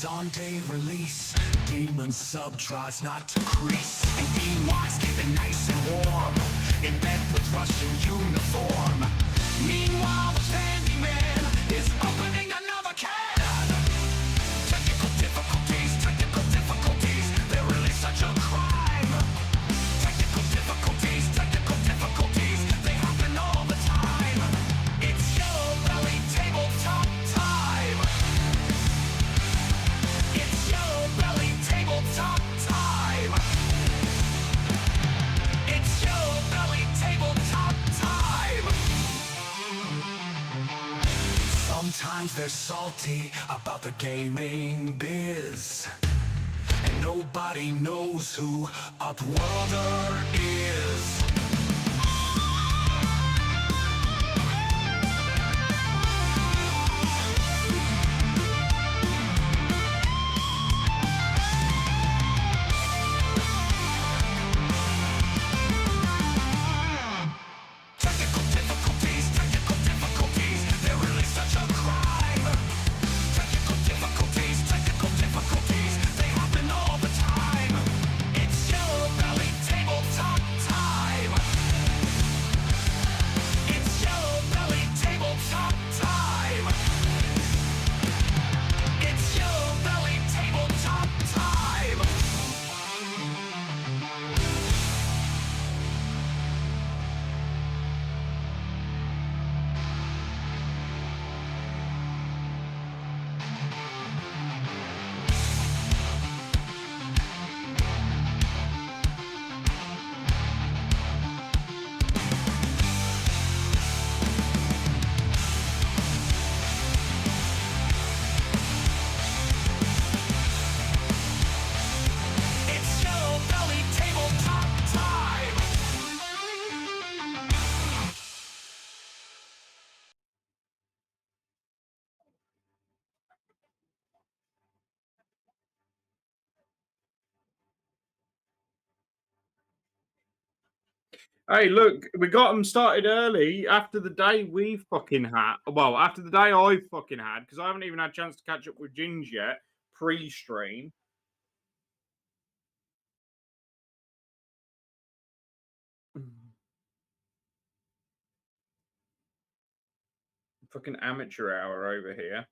on day release. Demon sub tries not to crease, and Demon's keeping nice and warm in bed with Russian uniform. Meanwhile, the Candyman is opening another can. Technical difficulties, they're really such a crime. Technical difficulties, they happen all the time. It's Yellow Belly Tabletop time. It's Yellow Belly Tabletop time. It's Yellow Belly Tabletop time. Sometimes they're salty about the gaming biz, and nobody knows who Upworlder is. Technical difficulties, they're really such a crime. Technical difficulties, they happen all the time. It's Yellow Belly Tabletop time. It's Yellow Belly Tabletop time. It's Yellow Belly Tabletop time. It's Yellow Belly Tabletop time. Hey, look, we got them started early after the day we've fucking had. Well, after the day I've fucking had, because I haven't even had a chance to catch up with Ginge yet, pre-stream. Fucking amateur hour over here.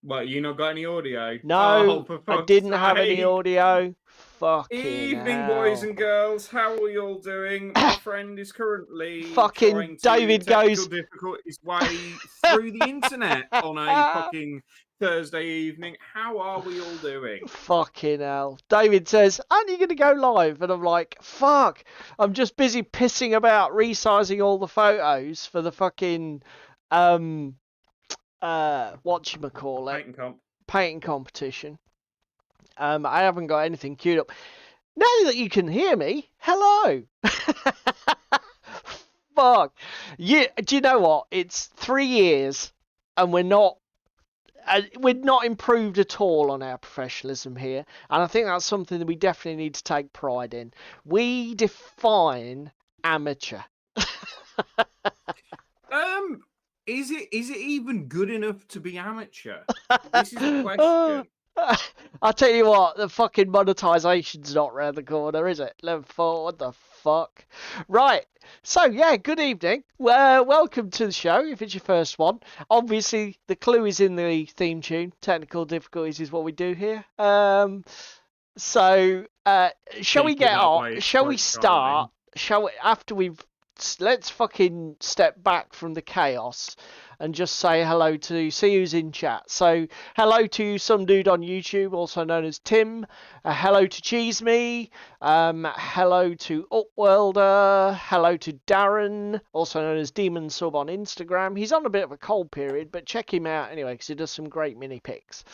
What, you not got any audio? No, for I fuck's didn't have any sake. audio. Fucking Evening, hell. boys and girls. How are you all doing? My friend is currently Fucking trying to David technical goes- difficult his way through the internet on a fucking Thursday evening. How are we all doing? Fucking hell. David says, aren't you going to go live? And I'm like, fuck. I'm just busy pissing about resizing all the photos for the fucking, whatchamacallit, painting competition. I haven't got anything queued up. Now that you can hear me, hello. Fuck. Do you know what? It's 3 years and we're not improved at all on our professionalism here. And I think that's something that we definitely need to take pride in. We define amateur. Is it even good enough to be amateur? This is the question. I'll tell you what, the fucking monetization's not round the corner, is it? Level 4, what the fuck? Right, so yeah, good evening. Welcome to the show, if it's your first one. Obviously, the clue is in the theme tune. Technical difficulties is what we do here. Shall we get on? Shall we start? Let's fucking step back from the chaos and just say hello to see who's in chat. So hello to some dude on YouTube, also known as Tim. Hello to Cheese Me. Hello to Upworlder. Hello to Darren, also known as Demon Sub on Instagram. He's on a bit of a cold period, but check him out anyway because he does some great mini pics.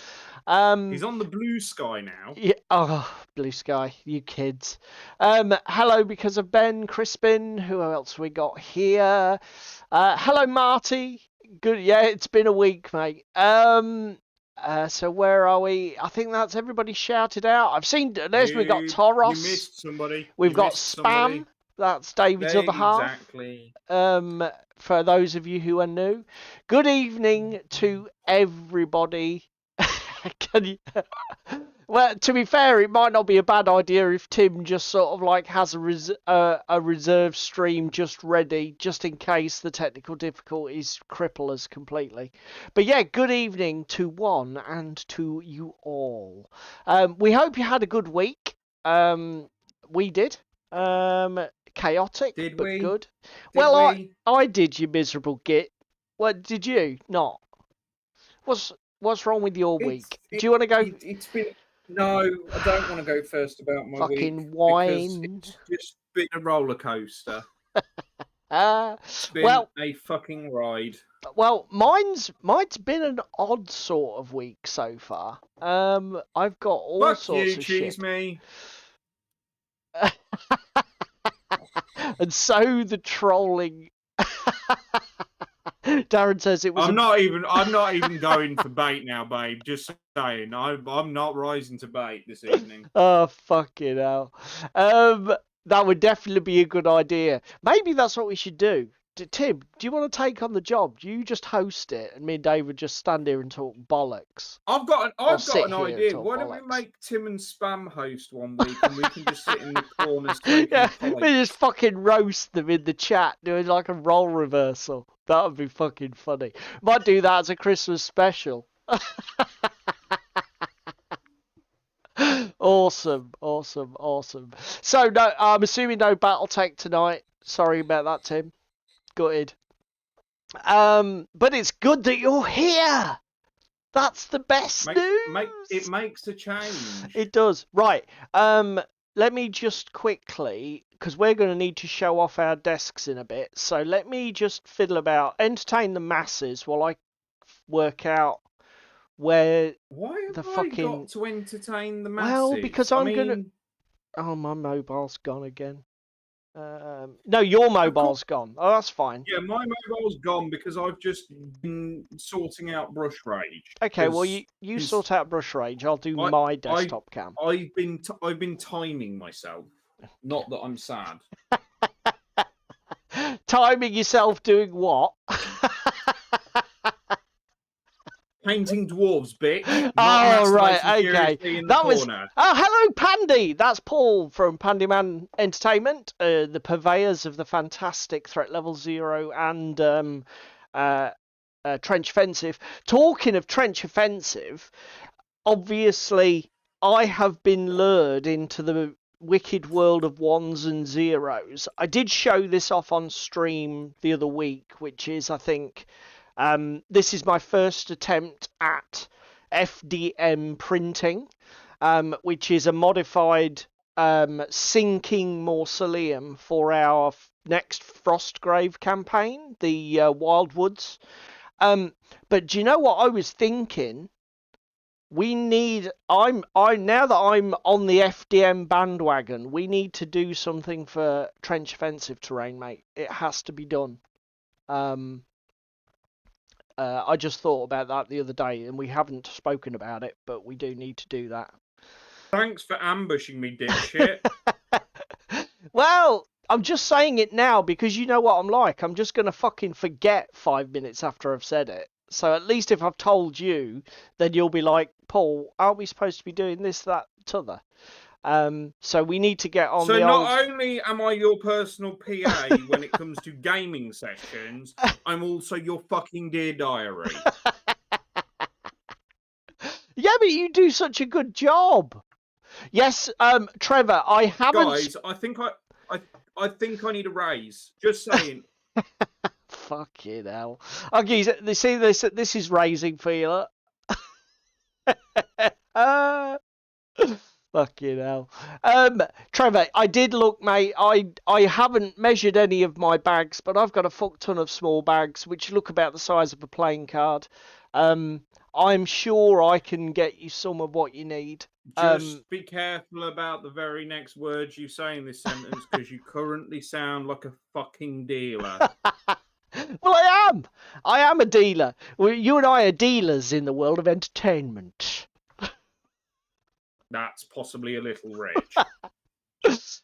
He's on the Blue Sky now. Yeah. Oh, Blue Sky, you kids. Hello because of Ben Crispin. Who else we got here? Hello Marty. Good. Yeah, it's been a week, mate. So where are we? I think that's everybody shouted out. I've seen. We got Toros. You missed somebody. We've got Spam. That's David's other half. Exactly. For those of you who are new, good evening to everybody Can you? Well, to be fair, it might not be a bad idea if Tim just sort of like has a reserve stream just ready, just in case the technical difficulties cripple us completely. But yeah, good evening to one and to you all. We hope you had a good week. We did. Chaotic, Did but we? good. Did Well, we? I did, you miserable git. What did you not? What's wrong with your week? Do you want to go? It's been. No, I don't want to go first about my week Fucking because wine. it's just been a roller coaster. It's been Well, a fucking ride. mine's been an odd sort of week so far. I've got all Fuck sorts you, of cheese shit. me. And so the trolling. Darren says it was. I'm not even going for bait now, babe. Just saying, I'm not rising to bait this evening. Oh fucking hell. That would definitely be a good idea. Maybe that's what we should do. Tim, do you want to take on the job? Do you just host it, and me and Dave would just stand here and talk bollocks? I've got an idea. talk Why don't we bollocks. make Tim and Spam host one week, and we can just sit in the corners taking Yeah, fights? we just fucking roast them in the chat, doing like a role reversal. That would be fucking funny. Might do that as a Christmas special. Awesome. So no, I'm assuming no BattleTech tonight. Sorry about that, Tim. Gutted. But it's good that you're here. That's the best news. It makes a change. It does. Right. Let me just quickly, because we're going to need to show off our desks in a bit. So let me just fiddle about, entertain the masses while I work out where Why have the I fucking got to entertain the masses? Well, because I'm gonna. Oh, my mobile's gone again. No, your mobile's gone. Oh, that's fine. Yeah, my mobile's gone because I've just been sorting out brush rage. Okay, well you sort out brush rage. I'll do my desktop cam. I've been timing myself. Not that I'm sad. Timing yourself doing what? Painting dwarves, bitch. Oh, right, okay. That was. Oh, hello, Pandy. That's Paul from Pandyman Entertainment, the purveyors of the fantastic Threat Level 0 and Trench Offensive. Talking of Trench Offensive, obviously, I have been lured into the wicked world of ones and zeros. I did show this off on stream the other week, which is, I think. This is my first attempt at FDM printing, which is a modified sinking mausoleum for our next Frostgrave campaign, the Wildwoods. But do you know what I was thinking? We need. Now that I'm on the FDM bandwagon, we need to do something for trench offensive terrain, mate. It has to be done. I just thought about that the other day, and we haven't spoken about it, but we do need to do that. Thanks for ambushing me, dipshit. Well, I'm just saying it now because you know what I'm like. I'm just going to fucking forget 5 minutes after I've said it. So at least if I've told you, then you'll be like, Paul, aren't we supposed to be doing this, that, t'other? So we need to get on so the not only am I your personal PA when it comes to gaming sessions, I'm also your fucking dear diary. Yeah, but you do such a good job. Yes, Trevor, I haven't. Guys, I think I need a raise. Just saying. Fucking hell. Okay, they see this. This is raising for you. Look. Fucking hell. Trevor, I did look, mate. I haven't measured any of my bags, but I've got a fuck ton of small bags which look about the size of a playing card. I'm sure I can get you some of what you need. Just be careful about the very next words you say in this sentence, because you currently sound like a fucking dealer. Well, I am a dealer. Well, you and I are dealers in the world of entertainment. That's possibly a little rich.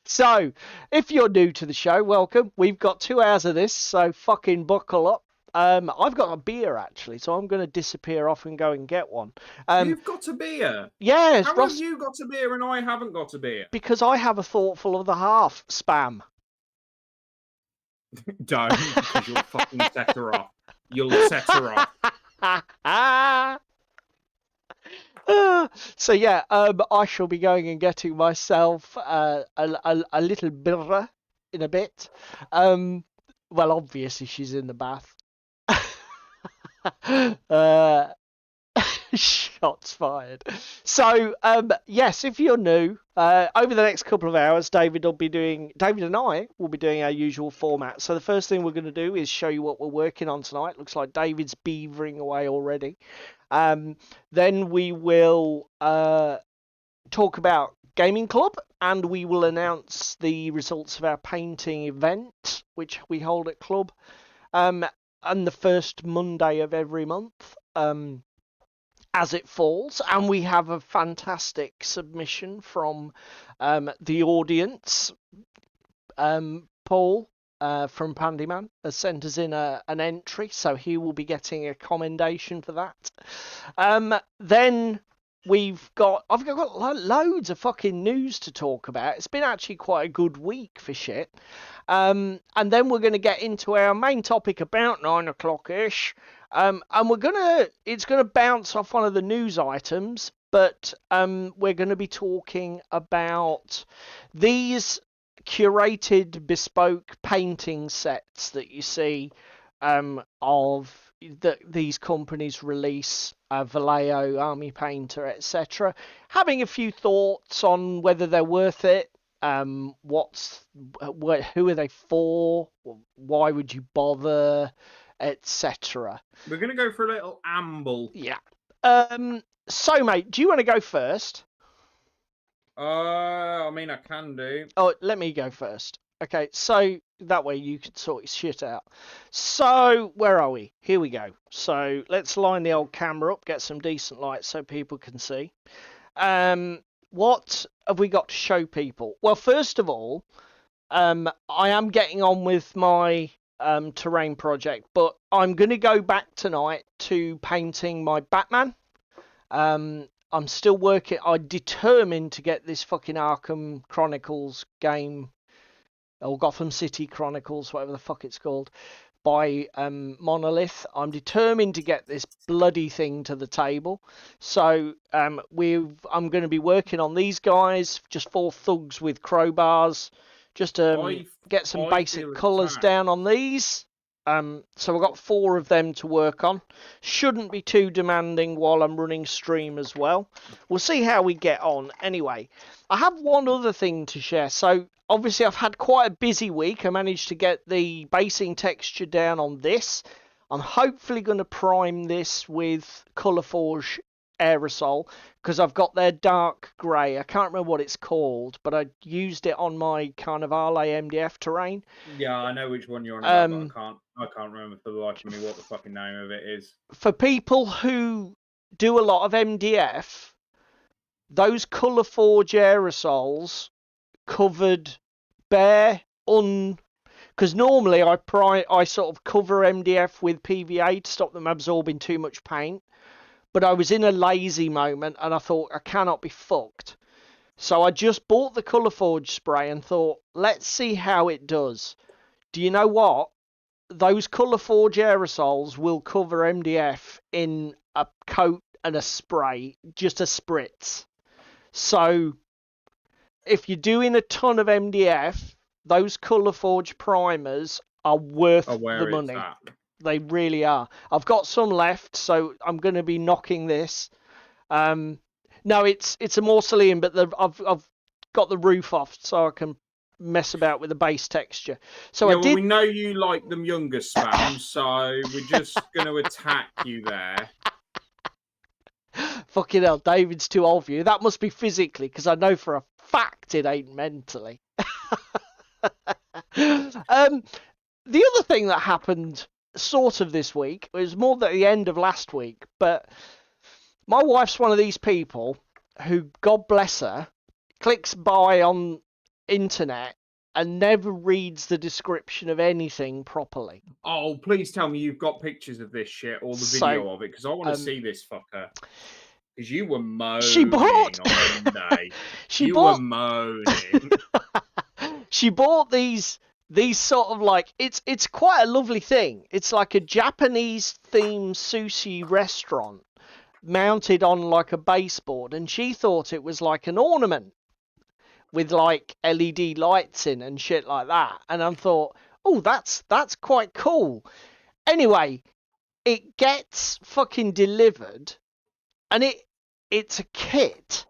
So, if you're new to the show, welcome. We've got 2 hours of this, so fucking buckle up. I've got a beer actually, so I'm going to disappear off and go and get one. You've got a beer. Yeah, How Ross, have you got a beer and I haven't got a beer? because I have a thoughtful of the half spam. Don't, because you'll fucking set her off. You'll set her off. So yeah, I shall be going and getting myself a little beer in a bit. Well, obviously she's in the bath. Shots fired. So yes, if you're new, over the next couple of hours, David and I will be doing our usual format. So the first thing we're going to do is show you what we're working on tonight. Looks like David's beavering away already. Then we will talk about Gaming Club, and we will announce the results of our painting event, which we hold at Club, on the first Monday of every month, as it falls. And we have a fantastic submission from the audience. Paul from Pandyman has sent us in an entry, so he will be getting a commendation for that. Then I've got loads of fucking news to talk about. It's been actually quite a good week for shit. And then we're going to get into our main topic about 9 o'clock-ish. And it's going to bounce off one of the news items, but we're going to be talking about these curated bespoke painting sets that you see of these companies release, Vallejo, Army Painter, etc. Having a few thoughts on whether they're worth it, who are they for, why would you bother, etc. We're going to go for a little amble. Yeah. So, mate, do you want to go first? I mean, I can do. Oh, let me go first. Okay, so that way you can sort your shit out. So, where are we? Here we go. So, let's line the old camera up, get some decent light so people can see. What have we got to show people? Well, first of all, I am getting on with my terrain project, but I'm going to go back tonight to painting my Batman. I'm still working. I'm determined to get this fucking Arkham Chronicles game, or Gotham City Chronicles, whatever the fuck it's called, by Monolith. I'm determined to get this bloody thing to the table. So I'm going to be working on these guys, just 4 thugs with crowbars, just to get some basic colours down on these. So I've got 4 of them to work on. Shouldn't be too demanding while I'm running stream as well. We'll see how we get on. Anyway, I have one other thing to share. So obviously I've had quite a busy week. I managed to get the basing texture down on this. I'm hopefully going to prime this with Colourforge aerosol, because I've got their dark grey. I can't remember what it's called, but I used it on my kind of EyeAmPhibian terrain. Yeah, I know which one you're on about, but I can't remember for the life of me what the fucking name of it is. For people who do a lot of MDF, those Colourforge aerosols covered bare because normally I sort of cover MDF with PVA to stop them absorbing too much paint. But I was in a lazy moment and I thought, I cannot be fucked. So I just bought the Colourforge spray and thought, let's see how it does. Do you know what? Those Colourforge aerosols will cover MDF in a coat and a spray, just a spritz. So if you're doing a ton of MDF, those Colourforge primers are worth the money. They really are. I've got some left, so I'm going to be knocking this. No, it's a mausoleum, but I've got the roof off, so I can mess about with the base texture. So yeah, we know you like them younger spam, so we're just going to attack you there. Fucking hell, David's too old for you. That must be physically, because I know for a fact it ain't mentally. The other thing that happened sort of this week, it was more at the end of last week, but my wife's one of these people who, God bless her, clicks buy on internet and never reads the description of anything properly. Oh, please tell me you've got pictures of this shit or the So, video of it, because I want to see this fucker. Because you were moaning she bought on Monday. she You bought were moaning. she bought these sort of like, it's quite a lovely thing. It's like a Japanese themed sushi restaurant mounted on like a baseboard, and she thought it was like an ornament with like LED lights in and shit like that. And I thought, oh, that's quite cool. Anyway, it gets fucking delivered, and it's a kit.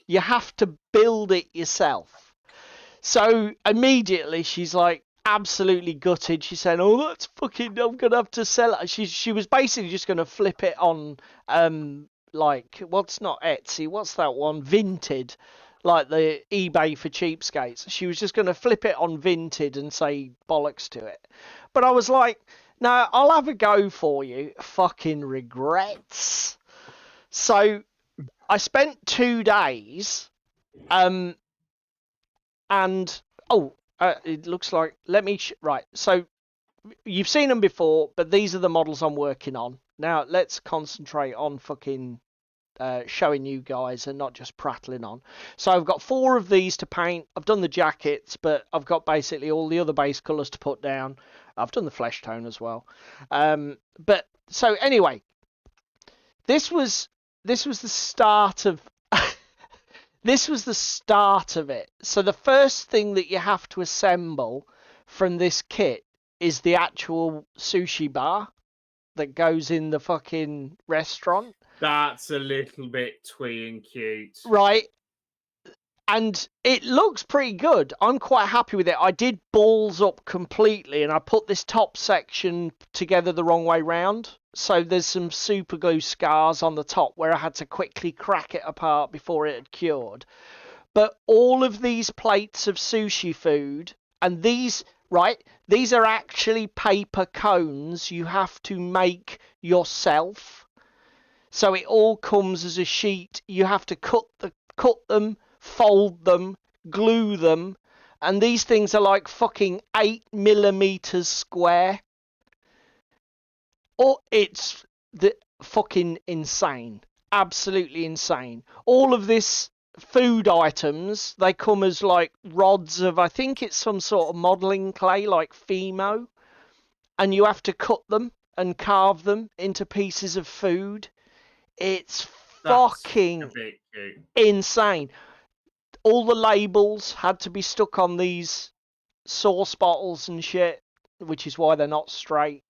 You have to build it yourself. So immediately she's like absolutely gutted. She's saying, "Oh, that's fucking, I'm gonna have to sell it." She was basically just gonna flip it on like, what's not Etsy? What's that one? Vinted, like the eBay for cheapskates. She was just gonna flip it on Vinted and say bollocks to it. But I was like, no, I'll have a go for you. Fucking regrets. So I spent 2 days, and it looks like, let me right. So you've seen them before, but these are the models I'm working on now. Let's concentrate on fucking showing you guys and not just prattling on. So I've got 4 of these to paint. I've done the jackets, but I've got basically all the other base colours to put down. I've done the flesh tone as well. But so anyway, this was the start of this was the start of it. So the first thing that you have to assemble from this kit is the actual sushi bar that goes in the fucking restaurant. That's a little bit twee and cute. Right. And it looks pretty good. I'm quite happy with it. I did balls up completely, and I put this top section together the wrong way round. So there's some super glue scars on the top where I had to quickly crack it apart before it had cured. But all of these plates of sushi food, and these are actually paper cones you have to make yourself. So it all comes as a sheet. You have to cut them, fold them, glue them, and these things are like fucking 8mm square. Oh, it's the fucking insane. Absolutely insane. All of this food items, they come as like rods of, I think it's some sort of modelling clay like Fimo, and you have to cut them and carve them into pieces of food. It's fucking insane. All the labels had to be stuck on these sauce bottles and shit, which is why they're not straight.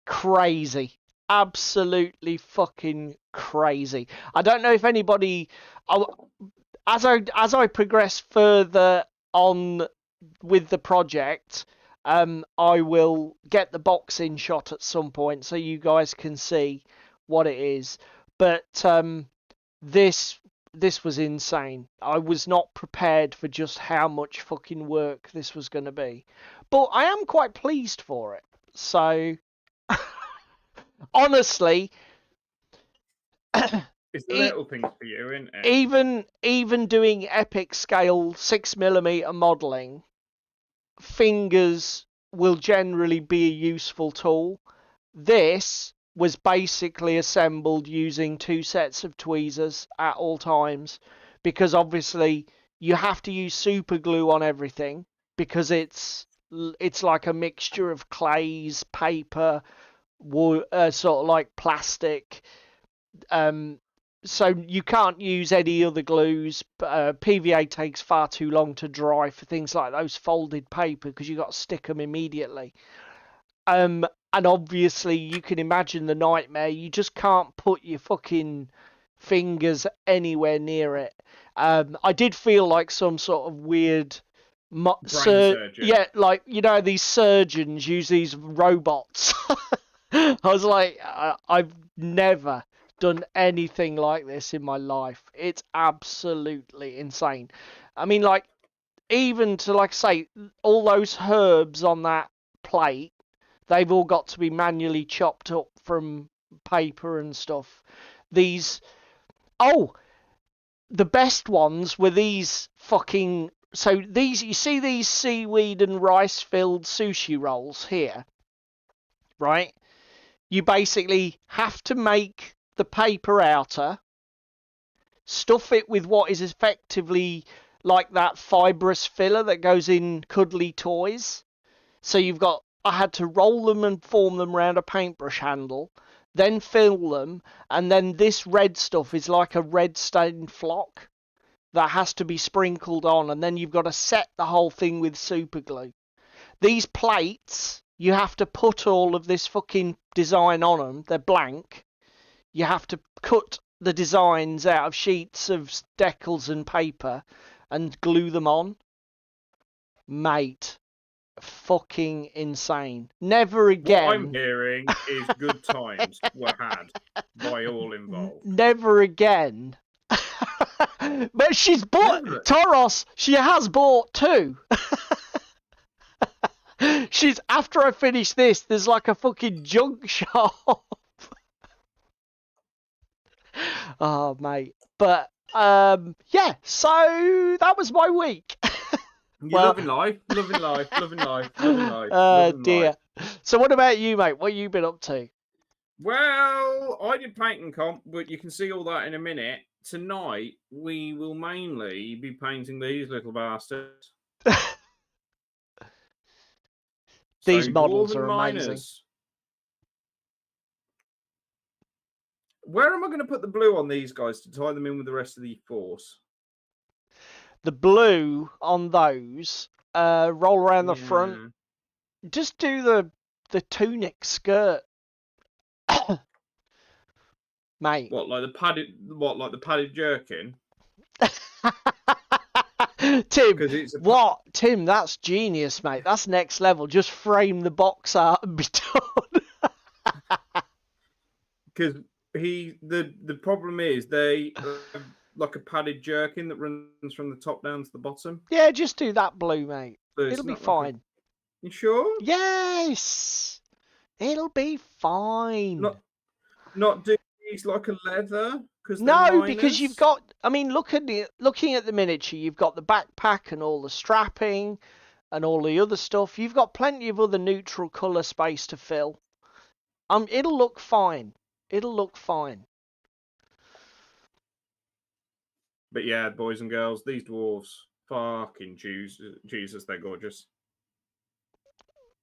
Crazy. Absolutely fucking crazy. I don't know if anybody, as I progress further on with the project, I will get the box-in shot at some point so you guys can see what it is. But this was insane. I was not prepared for just how much fucking work this was going to be. But I am quite pleased for it. So, honestly, it's the little things for you, isn't it? Even doing epic scale 6mm modelling, fingers will generally be a useful tool. This was basically assembled using 2 sets of tweezers at all times, because obviously you have to use super glue on everything, because it's like a mixture of clays, paper, wood, sort of like plastic. So you can't use any other glues. PVA takes far too long to dry for things like those folded paper, because you've got to stick them immediately. And obviously you can imagine the nightmare. You just can't put your fucking fingers anywhere near it. I did feel like some sort of weird surgeon. Yeah, like, you know, these surgeons use these robots. I was like, I've never done anything like this in my life. It's absolutely insane. I mean, like, even to, like, say, all those herbs on that plate, they've all got to be manually chopped up from paper and stuff. the best ones were these fucking. So these, you see these seaweed and rice filled sushi rolls here, right? You basically have to make the paper outer, stuff it with what is effectively like that fibrous filler that goes in cuddly toys. So I had to roll them and form them around a paintbrush handle, then fill them, and then this red stuff is like a red stained flock that has to be sprinkled on, and then you've got to set the whole thing with super glue. These plates, you have to put all of this fucking design on them. They're blank. You have to cut the designs out of sheets of decals and paper and glue them on. Mate, fucking insane. Never again. What I'm hearing is good times were had by all involved. Never again. But she's bought Toros. She has bought two. She's after I finish this. There's like a fucking junk shop. Oh mate, but yeah. So that was my week. You're loving life, loving life, loving life, loving life. Loving dear. life. So what about you, mate? What have you been up to? Well, I did painting comp, but you can see all that in a minute. Tonight, we will mainly be painting these little bastards. These So, models dwarven are amazing. miners. Where am I going to put the blue on these guys to tie them in with the rest of the force? The blue on those, roll around the front. Just do the tunic skirt. Mate. What, like the padded jerkin? Tim, what? Tim, that's genius, mate. That's next level. Just frame the box art and be done. Because the problem is they have like a padded jerkin that runs from the top down to the bottom. Yeah, just do that blue, mate. It'll be fine. You sure? Yes, it'll be fine. Not do these like a leather. No, because you've got. I mean, looking at the miniature, you've got the backpack and all the strapping and all the other stuff. You've got plenty of other neutral colour space to fill. It'll look fine. It'll look fine. But yeah, boys and girls, these dwarves, fucking Jesus, they're gorgeous.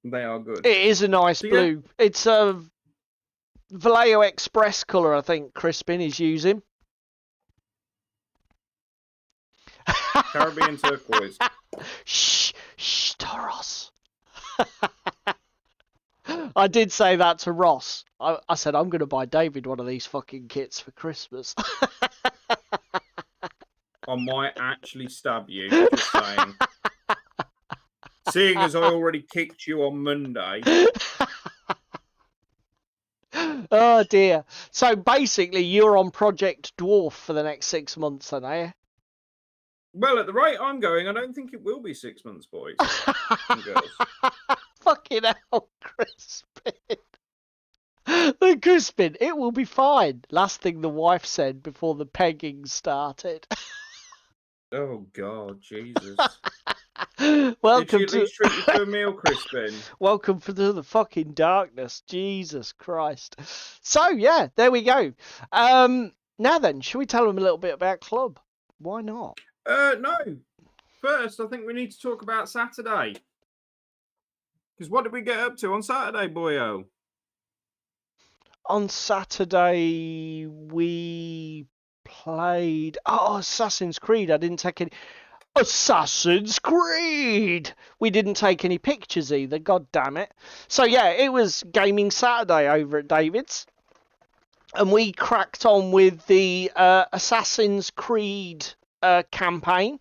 They are good. It is a nice blue. Yeah. It's a Vallejo Express colour, I think Crispin is using. Caribbean turquoise. Shh, Toros. I did say that to Ross. I said, I'm going to buy David one of these fucking kits for Christmas. I might actually stab you, just saying. Seeing as I already kicked you on Monday. Oh dear. So basically you're on Project Dwarf for the next 6 months then, are you? Well, at the rate I'm going, I don't think it will be 6 months, boys and girls. Fucking hell, Crispin. The Crispin, it will be fine. Last thing the wife said before the pegging started. Oh God, Jesus. Welcome Did she at least treat you to a meal, Crispin? Welcome to the fucking darkness. Jesus Christ. So yeah, there we go. Now then, shall we tell them a little bit about Club? Why not? No. First, I think we need to talk about Saturday. Because what did we get up to on Saturday, boyo? On Saturday, we played... Oh, Assassin's Creed. I didn't take any... Assassin's Creed! We didn't take any pictures either, god damn it. So yeah, it was Gaming Saturday over at David's. And we cracked on with the Assassin's Creed campaign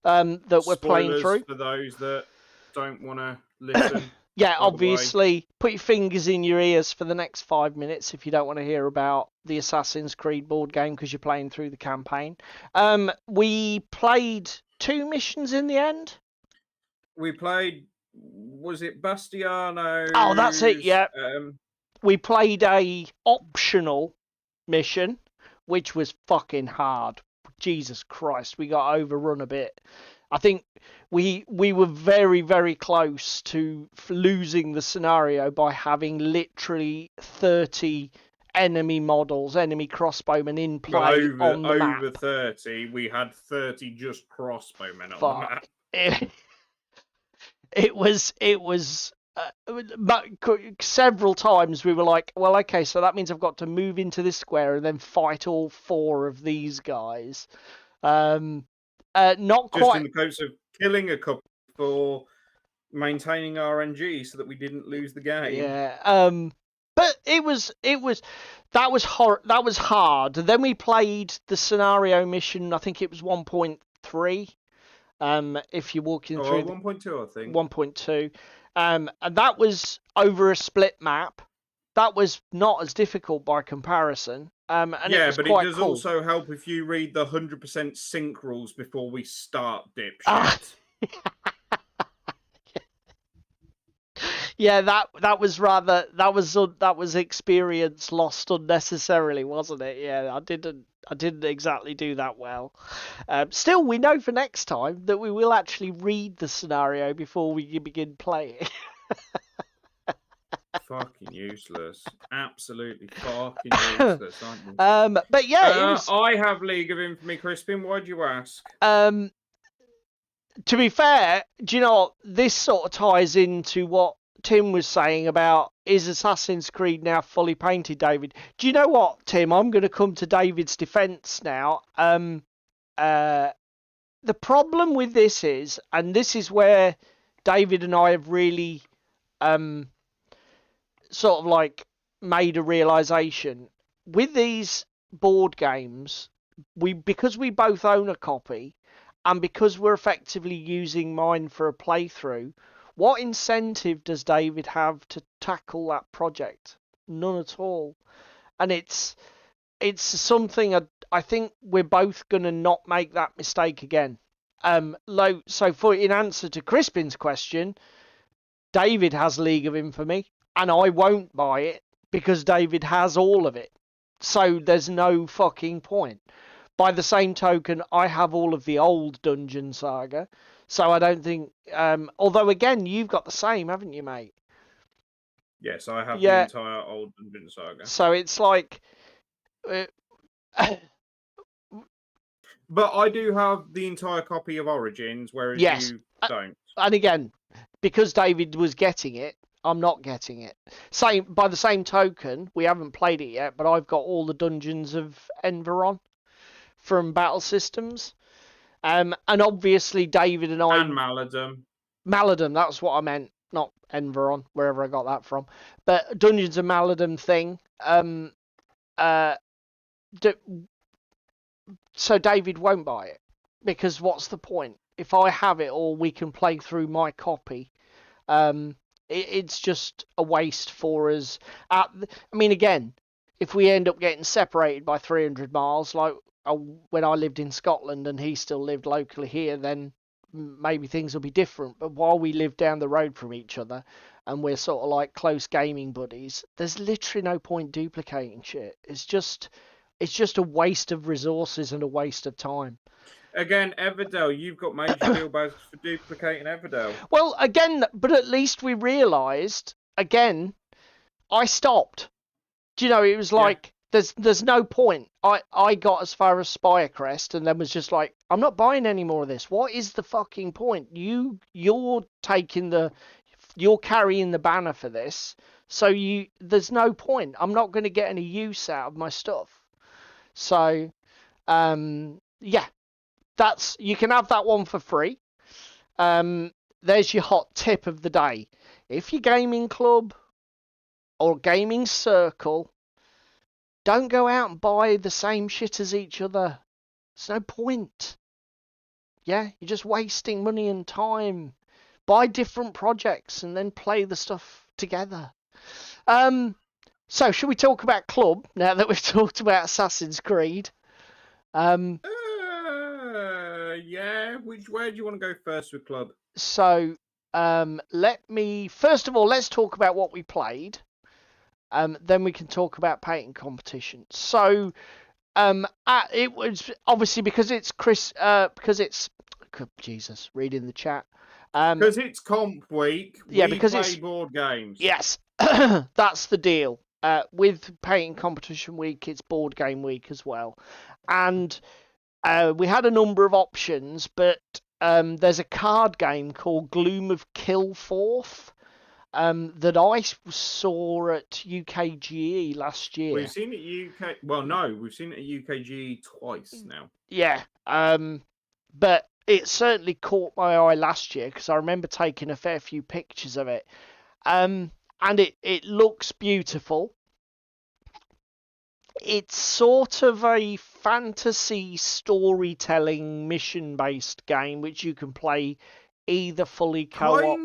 that we're playing through. For those that don't want to listen. Yeah, obviously, put your fingers in your ears for the next 5 minutes if you don't want to hear about the Assassin's Creed board game because you're playing through the campaign. We played 2 missions in the end. We played, was it Bastiano? Oh, that's it, yeah. We played a optional mission, which was fucking hard. Jesus Christ, we got overrun a bit. I think we were very, very close to losing the scenario by having literally 30 enemy models, enemy crossbowmen in play on the map. Over 30, we had 30 just crossbowmen on the map. It was but several times we were like, well, okay, so that means I've got to move into this square and then fight all 4 of these guys. Not just quite in the hopes of killing a couple for maintaining RNG so that we didn't lose the game. Yeah. But it was that was hard. Then we played the scenario mission. I think it was 1.3. If you're walking through 1.2, I think 1.2. And that was over a split map. That was not as difficult by comparison. And yeah, it was but quite it does cool. also help if you read the 100% sync rules before we start, dipshit. Yeah, that was experience lost unnecessarily, wasn't it? Yeah, I didn't exactly do that well. Still, we know for next time that we will actually read the scenario before we begin playing. Fucking useless. Absolutely fucking useless, aren't you? But yeah, I have League of Infamy, Crispin. Why'd you ask? To be fair, do you know what? This sort of ties into what Tim was saying about, is Assassin's Creed now fully painted, David? Do you know what, Tim? I'm going to come to David's defense now. The problem with this is, and this is where David and I have really sort of like made a realization with these board games, because we both own a copy and because we're effectively using mine for a playthrough, what incentive does David have to tackle that project? None at all. And it's something I think we're both going to not make that mistake again. So in answer to Crispin's question, David has League of Infamy and I won't buy it because David has all of it. So there's no fucking point. By the same token, I have all of the old Dungeon Saga. So I don't think... although, again, you've got the same, haven't you, mate? Yes, I have the entire old Dungeon Saga. So it's like... But I do have the entire copy of Origins, whereas you don't. And again, because David was getting it, I'm not getting it. By the same token, we haven't played it yet, but I've got all the Dungeons of Enveron from Battle Systems. And obviously David and I... And Maladum. Maladum, that's what I meant. Not Enveron, wherever I got that from. But Dungeons of Maladum thing. So David won't buy it. Because what's the point? If I have it all, we can play through my copy. It's just a waste for us. I mean, again, if we end up getting separated by 300 miles, like when I lived in Scotland and he still lived locally here, then maybe things will be different. But while we live down the road from each other and we're sort of like close gaming buddies, there's literally no point duplicating shit. It's just a waste of resources and a waste of time. Again, Everdell, you've got major deal bags for duplicating Everdell. Well, again, but at least we realised, again, I stopped. Do you know, it was like, there's no point. I got as far as Spirecrest and then was just like, I'm not buying any more of this. What is the fucking point? You're carrying the banner for this, so there's no point. I'm not going to get any use out of my stuff. So, yeah. You can have that one for free. There's your hot tip of the day. If you're gaming club or gaming circle, don't go out and buy the same shit as each other. There's no point. Yeah, you're just wasting money and time. Buy different projects and then play the stuff together. So should we talk about club now that we've talked about Assassin's Creed? Yeah. Where do you want to go first with club? So, first of all, let's talk about what we played. Then we can talk about painting competition. So, It was obviously because it's Jesus, reading the chat. Because it's comp week, Yeah, we because play it's board games. yes, that's the deal. With painting competition week, it's board game week as well, and we had a number of options, but there's a card game called Gloom of Kilforth that I saw at UKGE last year. We've seen it UK. Well, no, we've seen it at UKGE twice now. Yeah, but it certainly caught my eye last year because I remember taking a fair few pictures of it. And it looks beautiful. It's sort of a fantasy storytelling mission-based game which you can play either fully co-op.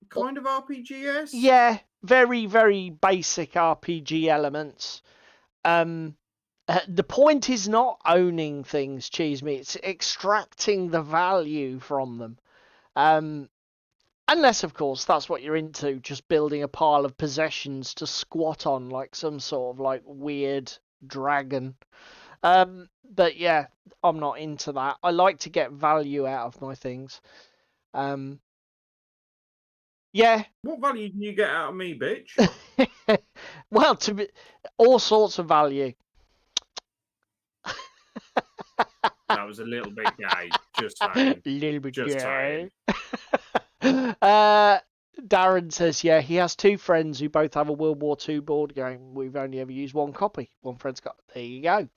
Kind of RPG-esque? Yeah, very, very basic RPG elements. The point is not owning things, Cheesemate. It's extracting the value from them. Unless, of course, that's what you're into, just building a pile of possessions to squat on like some sort of like weird dragon. But yeah, I'm not into that. I like to get value out of my things. Yeah. What value can you get out of me, bitch? Well, all sorts of value. That was a little bit gay. Just saying. A little bit Just gay. saying. Darren says, yeah, he has two friends who both have a World War II board game. We've only ever used one copy. One friend's got. There you go.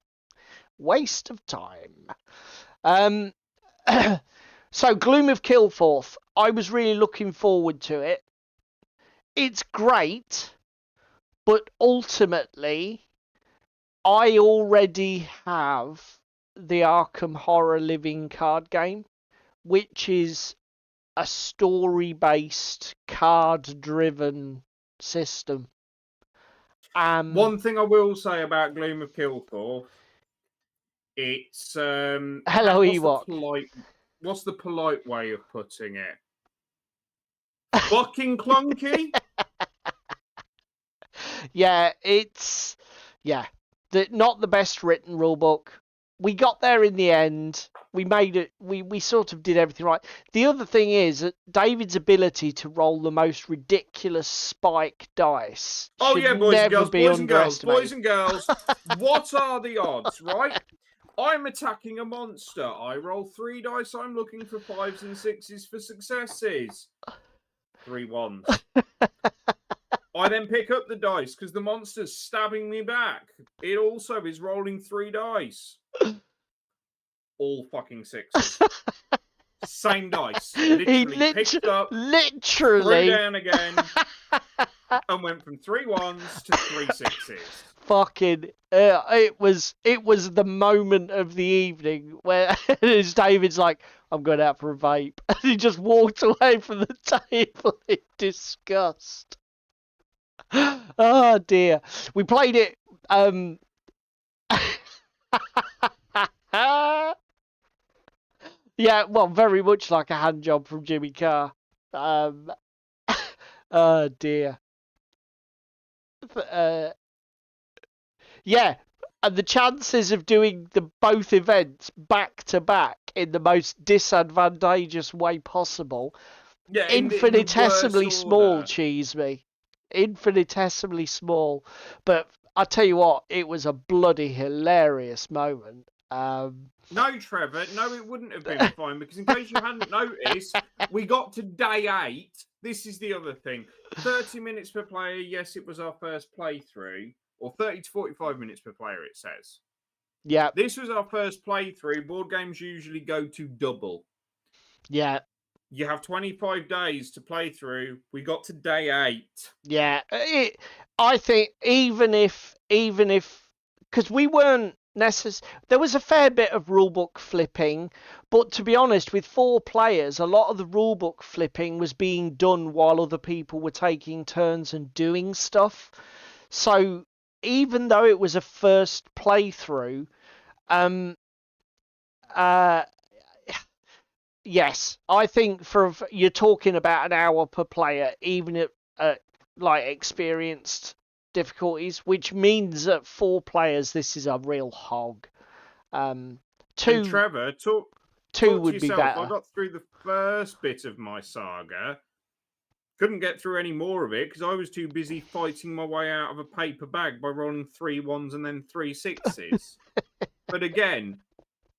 Waste of time. So, Gloom of Kilforth. I was really looking forward to it. It's great, but ultimately, I already have the Arkham Horror Living card game, which is a story-based, card-driven system. One thing I will say about Gloom of Kilthorpe, it's hello, Ewok. What's the polite way of putting it? Fucking clunky. Yeah, it's not the best written rule book. We got there in the end. We made it. We sort of did everything right. The other thing is that David's ability to roll the most ridiculous spike dice. Oh yeah, boys and girls, boys and girls. What are the odds, right? I'm attacking a monster. I roll 3 dice. I'm looking for 5s and 6s for successes. 3 ones. I then pick up the dice because the monster's stabbing me back. It also is rolling 3 dice. All fucking 6s. Same dice. Literally picked up, threw down again, and went from 3 1s to 3 6s. Fucking, it was the moment of the evening where David's like, I'm going out for a vape, and he just walked away from the table in disgust. Oh dear, we played it. Yeah, well, very much like a hand job from Jimmy Carr. Oh dear. Yeah, and the chances of doing both events back to back in the most disadvantageous way possible. Yeah, infinitesimally small, Cheeseme. Infinitesimally small. But I tell you what, it was a bloody hilarious moment. No, Trevor, no, it wouldn't have been fine, because in case you hadn't noticed, we got to day 8. This is the other thing. 30 minutes per player, yes, it was our first playthrough. Or 30 to 45 minutes per player, it says. Yeah. This was our first playthrough. Board games usually go to double. Yeah. You have 25 days to play through. We got to day 8. Yeah. I think even if, because we weren't there was a fair bit of rulebook flipping, but to be honest, with 4 players, a lot of the rulebook flipping was being done while other people were taking turns and doing stuff. So even though it was a first playthrough, yes, I think you're talking about an hour per player, even at like experienced difficulties, which means that 4 players, this is a real hog. 2, And Trevor, talk would to be yourself. better. I got through the first bit of my saga. Couldn't get through any more of it because I was too busy fighting my way out of a paper bag by rolling 3 1s and then 3 6s. But again,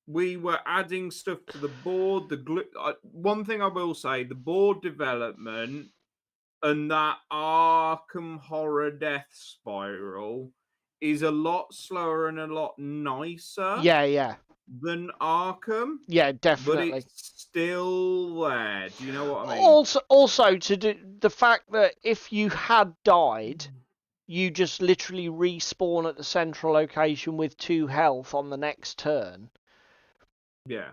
we were adding stuff to the board. One thing I will say, the board development and that Arkham Horror Death Spiral is a lot slower and a lot nicer. Yeah. Than Arkham. Yeah, definitely. But it's still there. Do you know what I mean? Also, to do the fact that if you had died, you just literally respawn at the central location with 2 health on the next turn. Yeah.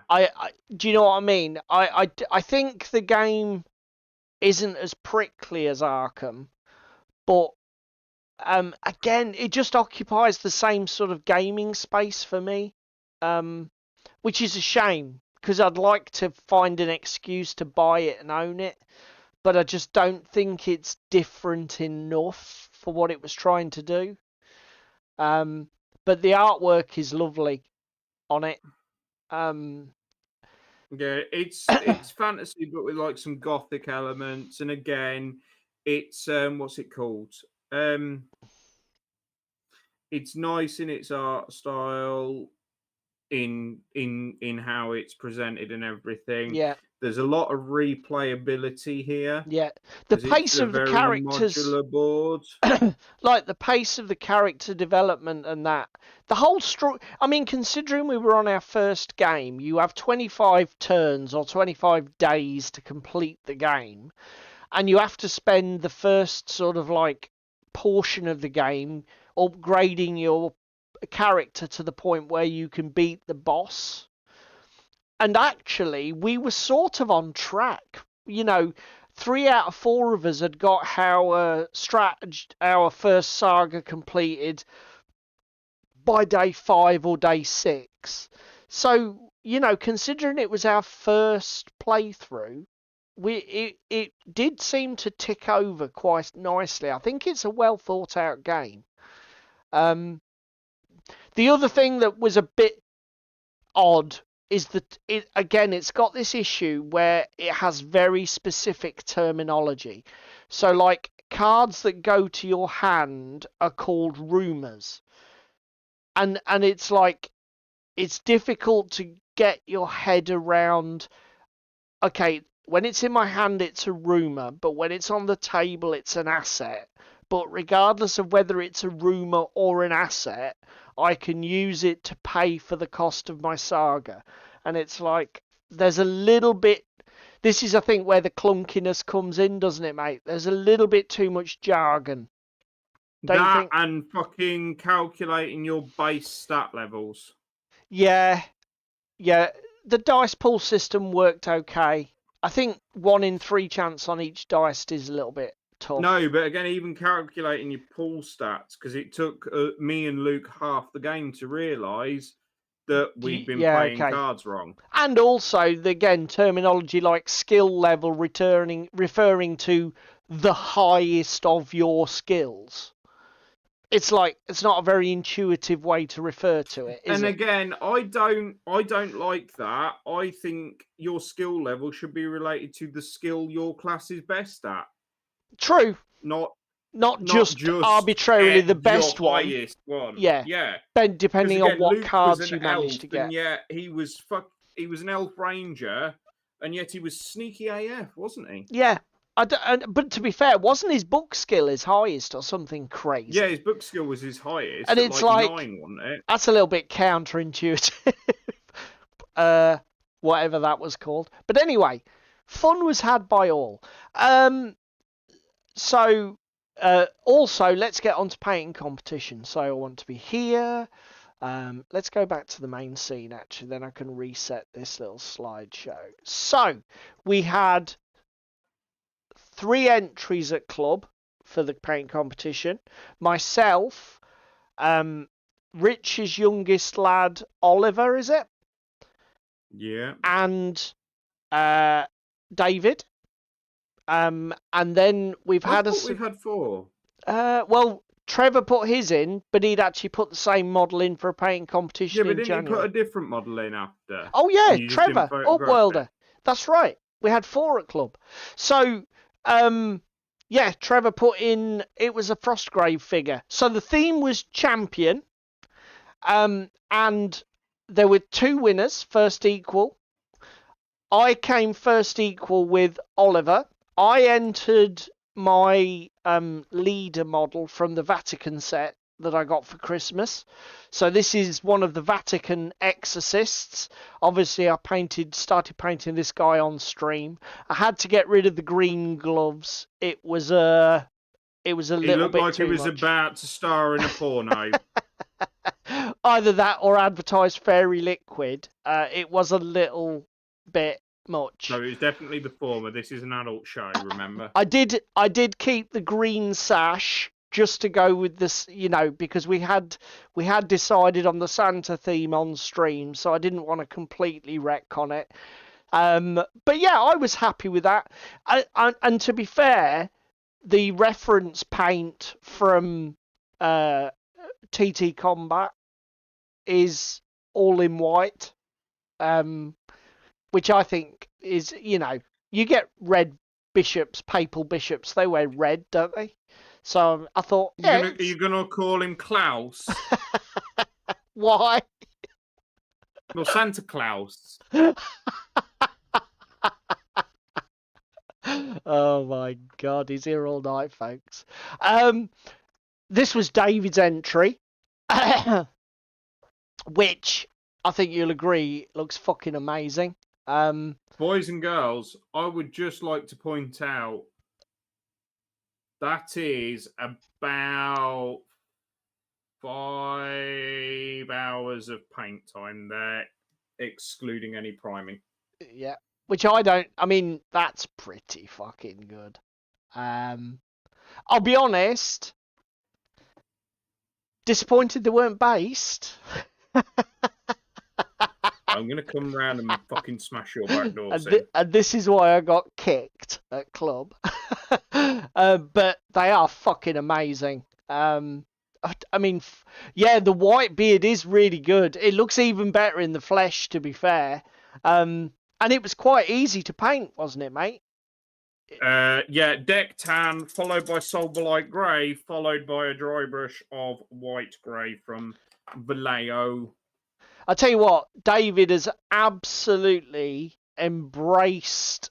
Do you know what I mean? I think the game isn't as prickly as Arkham, but again, it just occupies the same sort of gaming space for me. Which is a shame because I'd like to find an excuse to buy it and own it, but I just don't think it's different enough for what it was trying to do. But the artwork is lovely on it. Yeah, it's fantasy, but with like some gothic elements, and again, it's what's it called? It's nice in its art style. In how it's presented and everything. Yeah. There's a lot of replayability here. Yeah. The pace of the characters, modular board. like the pace of the character development and that. The whole story, I mean, considering we were on our first game, you have 25 turns or 25 days to complete the game, and you have to spend the first sort of like portion of the game upgrading your character to the point where you can beat the boss. And actually, we were sort of on track. 3 out of 4 of us had got our first saga completed by day 5 or day 6. So, considering it was our first playthrough, it did seem to tick over quite nicely. I think it's a well thought out game. The other thing that was a bit odd is that it's got this issue where it has very specific terminology. So like cards that go to your hand are called rumors. And it's like it's difficult to get your head around, okay, when it's in my hand it's a rumor, but when it's on the table it's an asset. But regardless of whether it's a rumor or an asset, I can use it to pay for the cost of my saga. And it's like, there's a little bit... This is, I think, where the clunkiness comes in, doesn't it, mate? There's a little bit too much jargon. Don't you think? And fucking calculating your base stat levels. Yeah. The dice pool system worked okay. I think 1 in 3 chance on each dice is a little bit tough. No, but again, even calculating your pool stats, because it took me and Luke half the game to realise that we'd been playing cards wrong. And also, again, terminology like skill level referring to the highest of your skills. It's like, it's not a very intuitive way to refer to it, is and it? Again, I don't like that. I think your skill level should be related to the skill your class is best at. True. Not just arbitrarily the best one. Highest one. Yeah. Depending on what Luke cards you managed to get. And yeah, he was an elf ranger, and yet he was sneaky AF, wasn't he? Yeah. But to be fair, wasn't his book skill his highest or something crazy? Yeah, his book skill was his highest. And it's like 9, wasn't it? That's a little bit counterintuitive. Whatever that was called. But anyway, fun was had by all. So, also, let's get on to painting competition. So I want to be here. Let's go back to the main scene, actually. Then I can reset this little slideshow. So, we had 3 entries at club for the painting competition. Myself, Rich's youngest lad, Oliver, is it? Yeah. And David. And then we've had we've had 4. Well, Trevor put his in, but he'd actually put the same model in for a painting competition in didn't January. he put a different model in after? Oh yeah, Trevor, Upworlder. It? That's right. We had 4 at club. So, yeah, Trevor put in. It was a Frostgrave figure. So the theme was champion, and there were 2 winners, first equal. I came first equal with Oliver. I entered my leader model from the Vatican set that I got for Christmas. So this is one of the Vatican exorcists. Obviously, I started painting this guy on stream. I had to get rid of the green gloves. It was a little bit too much. He looked like he was about to star in a porno. Either that or advertise fairy liquid. It was a little bit much. No, it was definitely the former. This is an adult show, remember? I did keep the green sash just to go with this, because we had decided on the Santa theme on stream, so I didn't want to completely retcon it. But yeah, I was happy with that. And to be fair, the reference paint from TT Combat is all in white, which I think is, you get red bishops, papal bishops, they wear red, don't they? So I thought, are you going to call him Klaus? Why? Well, Santa Claus. Oh my God, he's here all night, folks. This was David's entry, which I think you'll agree looks fucking amazing. Boys and girls, I would just like to point out that is about 5 hours of paint time there, excluding any priming. Yeah, which that's pretty fucking good. I'll be honest, disappointed they weren't based. I'm going to come round and fucking smash your back door. And this is why I got kicked at club. But they are fucking amazing. Yeah, the white beard is really good. It looks even better in the flesh, to be fair. And it was quite easy to paint, wasn't it, mate? Yeah, deck tan, followed by Solberlight Grey, followed by a dry brush of white grey from Vallejo. I tell you what, David has absolutely embraced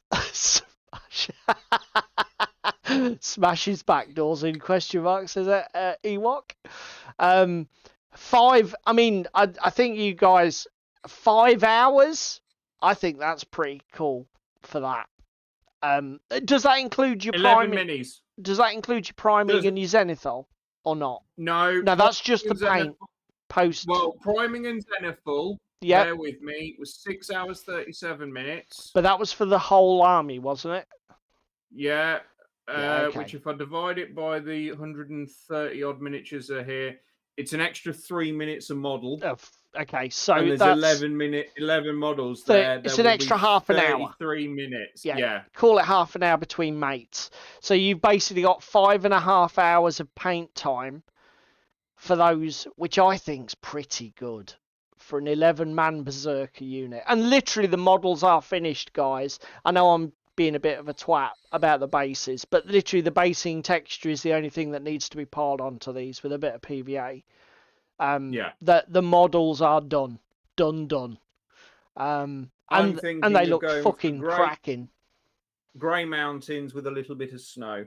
smash his back doors in question marks, is it, Ewok? I think you guys, 5 hours, I think that's pretty cool for that. Does that include your 11 priming? minis. Does that include your priming and your zenithal or not? No. No, that's just the paint. Post. Well, priming and zenithal, bear with me, was 6 hours 37 minutes. But that was for the whole army, wasn't it? Yeah. Okay. Which if I divide it by the 130 odd miniatures are here, it's an extra 3 minutes a model. Oh, okay, so and there's that's 11 models there. It's an extra half an hour. 3 minutes. Yeah. Call it half an hour between mates. So you've basically got 5.5 hours of paint time for those, which I think's pretty good for an 11-man berserker unit. And literally the models are finished, guys. I know I'm being a bit of a twat about the bases, but literally the basing texture is the only thing that needs to be piled onto these with a bit of PVA. The models are done. And they look fucking cracking. Grey mountains with a little bit of snow.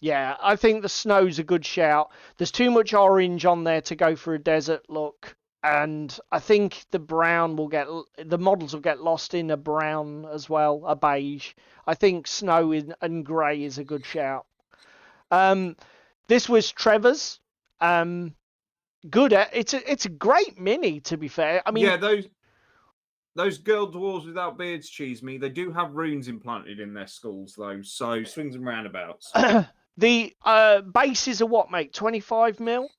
Yeah, I think the snow's a good shout. There's too much orange on there to go for a desert look, and I think the models will get lost in a brown as well, a beige. I think snow and grey is a good shout. This was Trevor's. Good. It's a great mini, to be fair. Yeah, those girl dwarves without beards, cheese me. They do have runes implanted in their skulls, though. So swings and roundabouts. The bases are what, mate? 25 mil?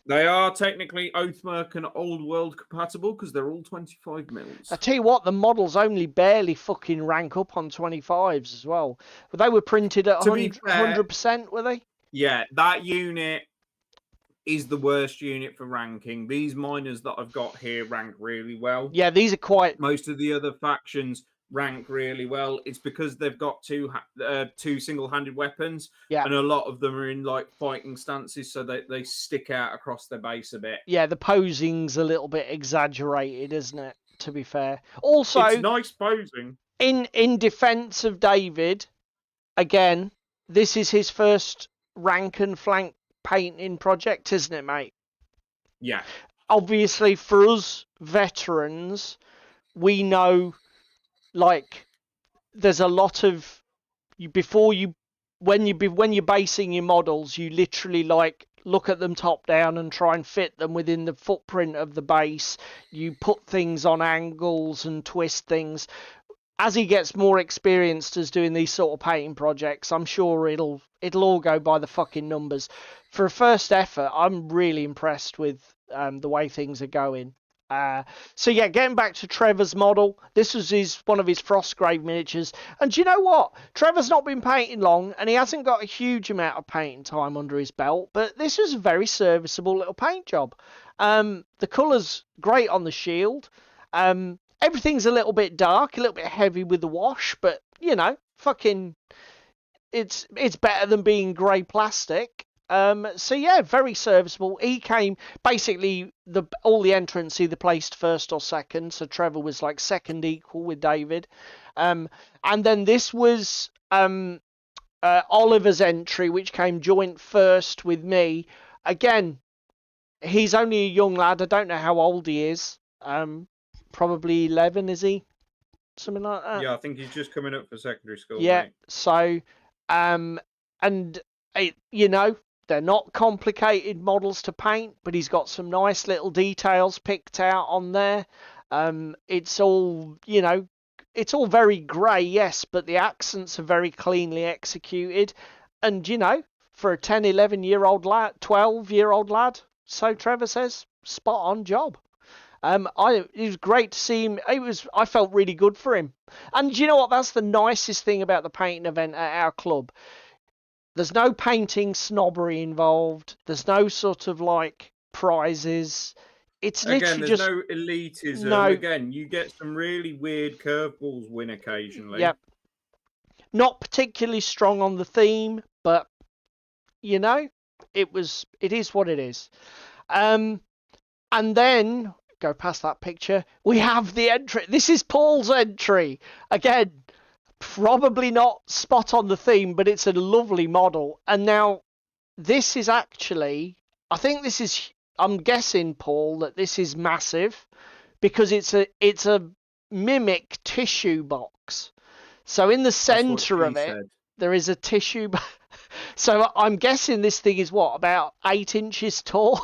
They are technically Oathmark and Old World compatible because they're all 25 mils. I tell you what, the models only barely fucking rank up on 25s as well. But they were printed at 100%, were they? Yeah, that unit is the worst unit for ranking. These miners that I've got here rank really well. Yeah, these are quite... Most of the other factions rank really well. It's because they've got two single-handed weapons, and a lot of them are in like fighting stances, so they stick out across their base a bit. Yeah, the posing's a little bit exaggerated, isn't it? To be fair, also it's nice posing. In defense of David, again, this is his first rank and flank painting project, isn't it, mate? Yeah. Obviously, for us veterans, we know, like, there's a lot of when you're basing your models, you literally like look at them top down and try and fit them within the footprint of the base. You put things on angles and twist things. As he gets more experienced as doing these sort of painting projects, I'm sure it'll all go by the fucking numbers. For a first effort, I'm really impressed with the way things are going. So yeah, getting back to Trevor's model, this was one of his Frostgrave miniatures. And do you know what? Trevor's not been painting long, and he hasn't got a huge amount of painting time under his belt, but this was a very serviceable little paint job. The colour's great on the shield. Everything's a little bit dark, a little bit heavy with the wash, but, you know, fucking, it's better than being grey plastic. So yeah, very serviceable. He came, basically, all the entrants either placed first or second, so Trevor was like second equal with David. And then this was Oliver's entry, which came joint first with me. Again, he's only a young lad, I don't know how old he is. Probably 11, is he? Something like that. Yeah, I think he's just coming up for secondary school. Yeah, mate. so, and, you know, they're not complicated models to paint, but he's got some nice little details picked out on there. It's all, you know, it's all very grey, yes, but the accents are very cleanly executed. And, you know, for a 10, 11-year-old lad, 12-year-old lad, so Trevor says, spot on job. It was great to see him. I felt really good for him. And you know what? That's the nicest thing about the painting event at our club. There's no painting snobbery involved. There's no sort of like prizes. It's literally there's just no elitism. No. Again, you get some really weird curveballs win occasionally. Yep. Not particularly strong on the theme, but you know, it is what it is. And then go past that picture. We have the entry. This is Paul's entry. Again, probably not spot on the theme, but it's a lovely model. And now this is actually, I'm guessing, Paul, that this is massive because it's a mimic tissue box. So in the center of it, there is a tissue. So I'm guessing this thing is what, about 8 inches tall?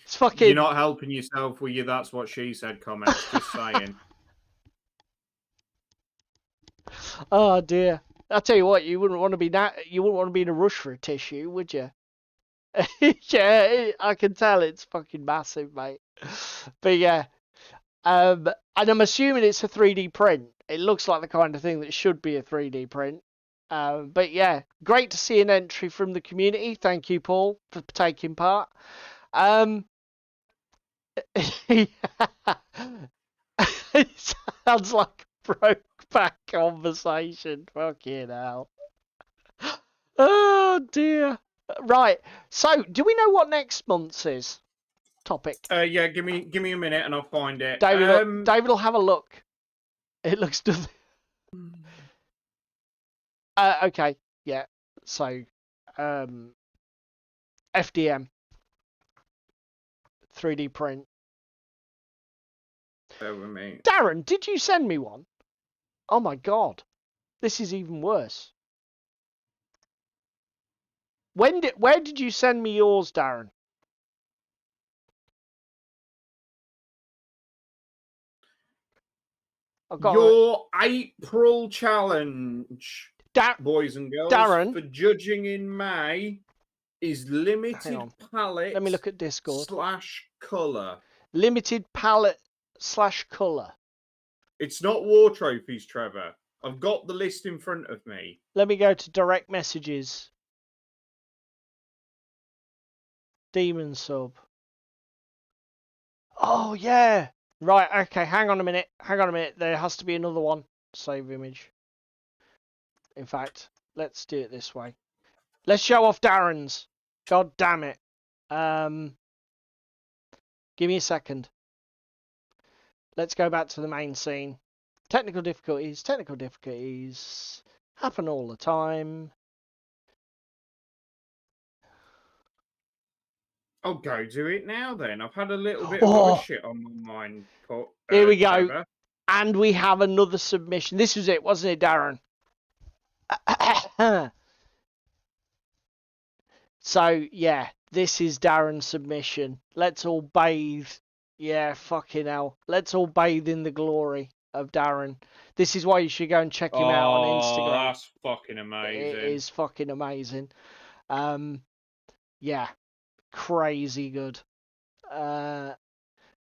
It's fucking... You're not helping yourself with your "that's what she said" comments. Just saying. Oh dear! I'll tell you what, you wouldn't want to be in a rush for a tissue, would you? Yeah, I can tell it's fucking massive, mate. But yeah, and I'm assuming it's a 3D print. It looks like the kind of thing that should be a 3D print. But yeah, great to see an entry from the community. Thank you, Paul, for taking part. It sounds like a broke-back conversation. Fucking hell. Oh dear. Right. So, do we know what next month's is? Topic. Yeah, give me a minute and I'll find it. David will have a look. It looks okay. Yeah. So, FDM. 3D print. Bear with me. Darren, did you send me one? Oh my god. This is even worse. Where did you send me yours, Darren? Your April challenge, boys and girls, Darren, for judging in May is limited palette. Let me look at Discord. /colour. Limited palette /colour. It's not war trophies, Trevor. I've got the list in front of me. Let me go to direct messages. Demon sub. Oh, yeah. Right, okay, hang on a minute. There has to be another one. Save image. In fact, let's do it this way. Let's show off Darren's. God damn it. Give me a second. Let's go back to the main scene. Technical difficulties happen all the time. I'll go do it now then. I've had a little bit of other shit on my mind. Here we go. Trevor. And we have another submission. This was it, wasn't it, Darren? So, yeah, this is Darren's submission. Let's all bathe. Yeah, fucking hell. Let's all bathe in the glory of Darren. This is why you should go and check him out on Instagram. Oh, that's fucking amazing. It is fucking amazing. Yeah, crazy good. The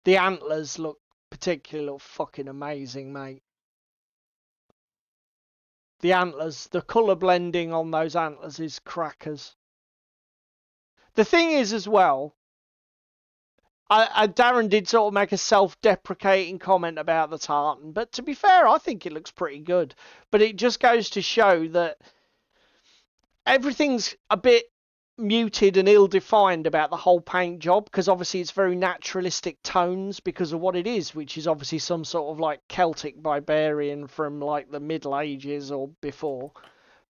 antlers look fucking amazing, mate. The antlers, the colour blending on those antlers is crackers. The thing is as well, Darren did sort of make a self-deprecating comment about the tartan, but to be fair, I think it looks pretty good. But it just goes to show that everything's a bit muted and ill-defined about the whole paint job, because obviously it's very naturalistic tones because of what it is, which is obviously some sort of like Celtic barbarian from like the Middle Ages or before.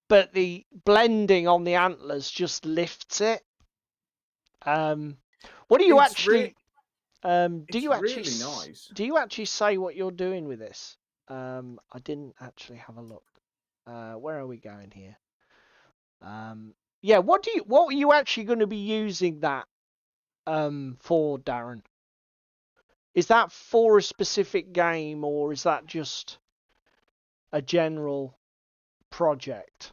But the blending on the antlers just lifts it. What do you actually? Do you actually? Really nice. Do you actually say what you're doing with this? I didn't actually have a look. Where are we going here? Yeah. What are you actually going to be using that for, Darren? Is that for a specific game, or is that just a general project?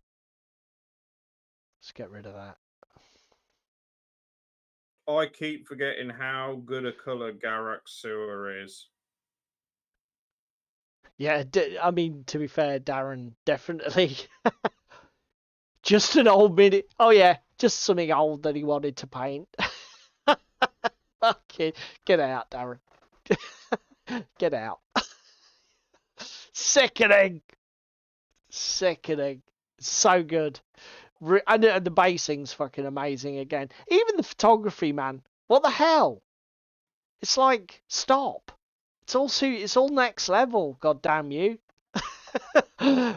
Let's get rid of that. I keep forgetting how good a colour Garak Sewer is. Yeah, I mean, to be fair, Darren, definitely. Just an old minute. Oh, yeah, just something old that he wanted to paint. Okay, get out, Darren. Get out. Sickening. So good. And the basing's fucking amazing again. Even the photography, man. What the hell? It's like, stop. It's all next level. God damn you.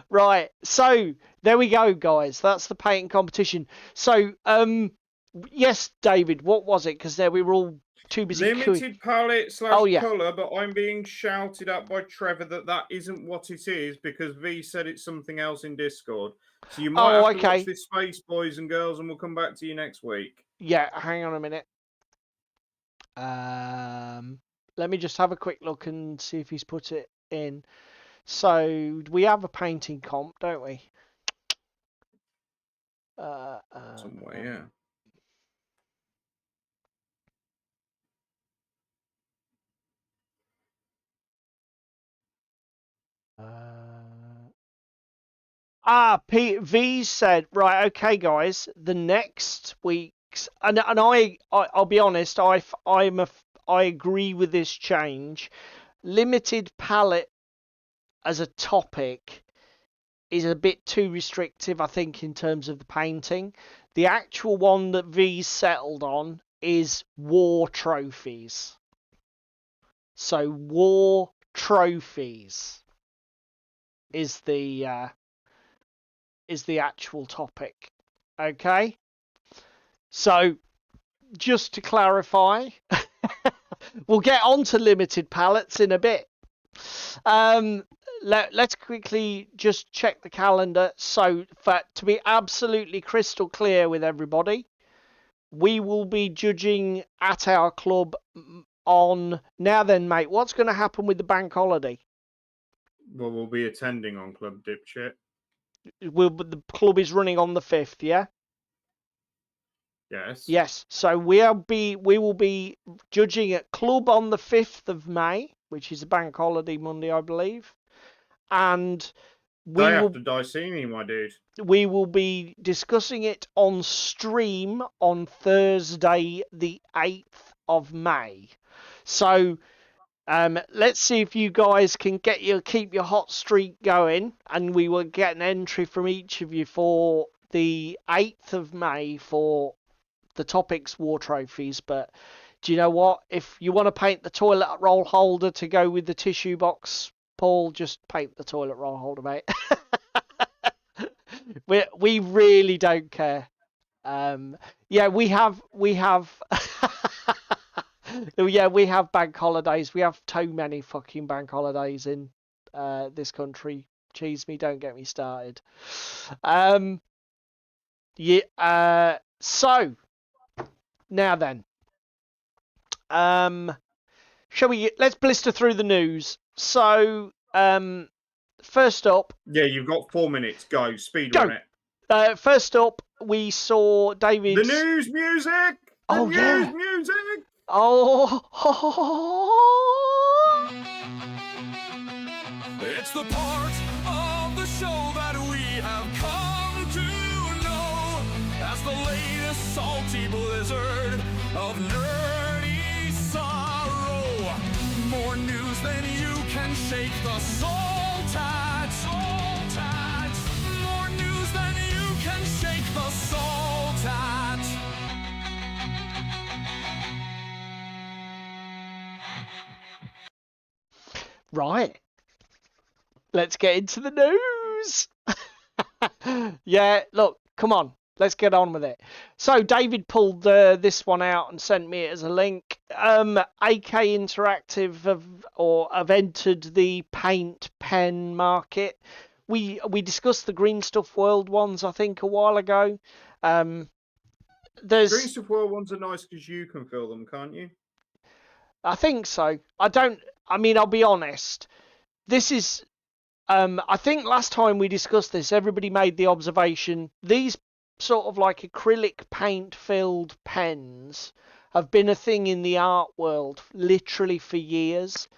Right. So there we go, guys. That's the painting competition. So yes, David. What was it? Because we were all too busy. Limited palette / yeah. colour, but I'm being shouted at by Trevor that isn't what it is because V said it's something else in Discord. So you might have to watch this space, boys and girls, and we'll come back to you next week. Yeah, hang on a minute. Let me just have a quick look and see if he's put it in. So we have a painting comp, don't we? Somewhere, yeah. V said, right, okay, guys, the next week's, and I'll be honest, I agree with this change. Limited palette as a topic is a bit too restrictive, I think, in terms of the painting. The actual one that V's settled on is war trophies. So war trophies is the actual topic. Okay? So just to clarify, we'll get on to limited palettes in a bit. Let's quickly just check the calendar. So to be absolutely crystal clear with everybody, we will be judging at our club on... Now then, mate, what's going to happen with the bank holiday? Well, we'll be attending on Club Dipshit. The club is running on the 5th, yeah? Yes. Yes. So we will be judging at club on the 5th of May, which is a bank holiday Monday, I believe. And They have to die see me, my dude. We will be discussing it on stream on Thursday, the 8th of May. So let's see if you guys can keep your hot streak going, and we will get an entry from each of you for the 8th of May for the Topics War Trophies. But do you know what? If you want to paint the toilet roll holder to go with the tissue box, Paul, just paint the toilet roll holder, mate. we really don't care. Yeah, we have yeah, we have bank holidays. We have too many fucking bank holidays in this country. Cheese me, don't get me started. Yeah. So now then, let's blister through the news. So first up. Yeah, you've got 4 minutes. Go, speed run it. First up, we saw David's... The news music! The news music! Oh! It's the part of the show that we have come to know as the latest salty blizzard of nerdy sorrow. More news than you can shake the salt at. More news than you can shake the salt at. Right. Let's get into the news. Yeah, look, come on. Let's get on with it. So David pulled this one out and sent me it as a link. AK Interactive have entered the paint pen market. We discussed the Green Stuff World ones, I think, a while ago. Green Stuff World ones are nice because you can fill them, can't you? I think so. I mean, I'll be honest. This is... I think last time we discussed this, everybody made the observation, these sort of like acrylic paint-filled pens have been a thing in the art world literally for years,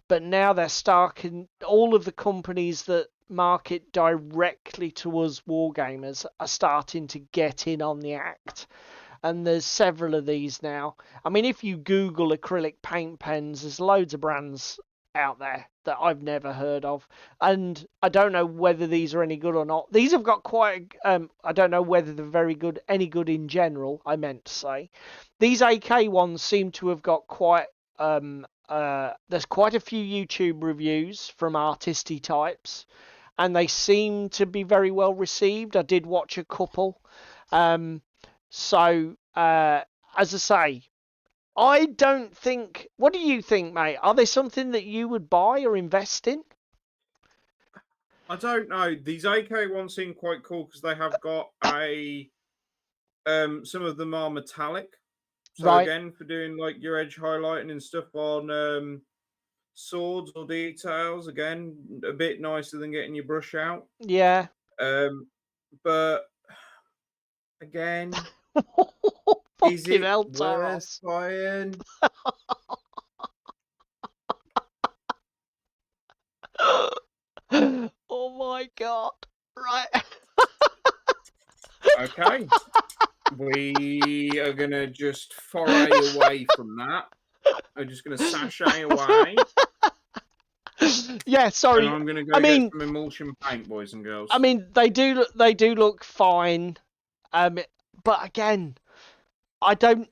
but now they're starting. All of the companies that market directly to us wargamers are starting to get in on the act, and there's several of these now. I mean, if you Google acrylic paint pens, there's loads of brands out there that I've never heard of, and I don't know whether these are any good or not. These have got quite I don't know whether they're very good, any good in general, I meant to say. These AK ones seem to have got quite there's quite a few YouTube reviews from artisty types, and they seem to be very well received. I did watch a couple. So as I say, I don't think... What do you think, mate? Are they something that you would buy or invest in? I don't know. These AK ones seem quite cool because they have got a... some of them are metallic. So right. Again, for doing like your edge highlighting and stuff on swords or details. Again, a bit nicer than getting your brush out. Yeah. But again... Is it worth buying? Oh my god. Right. Okay. We are going to just foray away from that. I'm just going to sashay away. Yeah, sorry. And I'm going to go get some emulsion paint, boys and girls. I mean, they do look fine. But again, I don't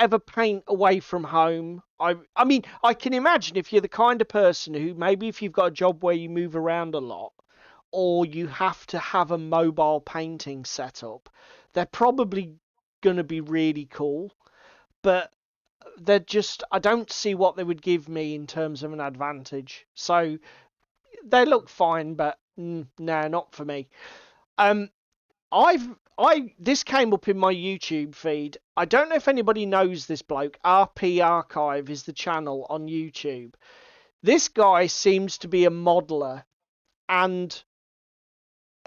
ever paint away from home. I mean, I can imagine if you're the kind of person who, maybe if you've got a job where you move around a lot, or you have to have a mobile painting setup, they're probably going to be really cool. But they're just, I don't see what they would give me in terms of an advantage. So they look fine, but no, not for me. This came up in my YouTube feed. I don't know if anybody knows this bloke. RP Archive is the channel on YouTube. This guy seems to be a modeler, and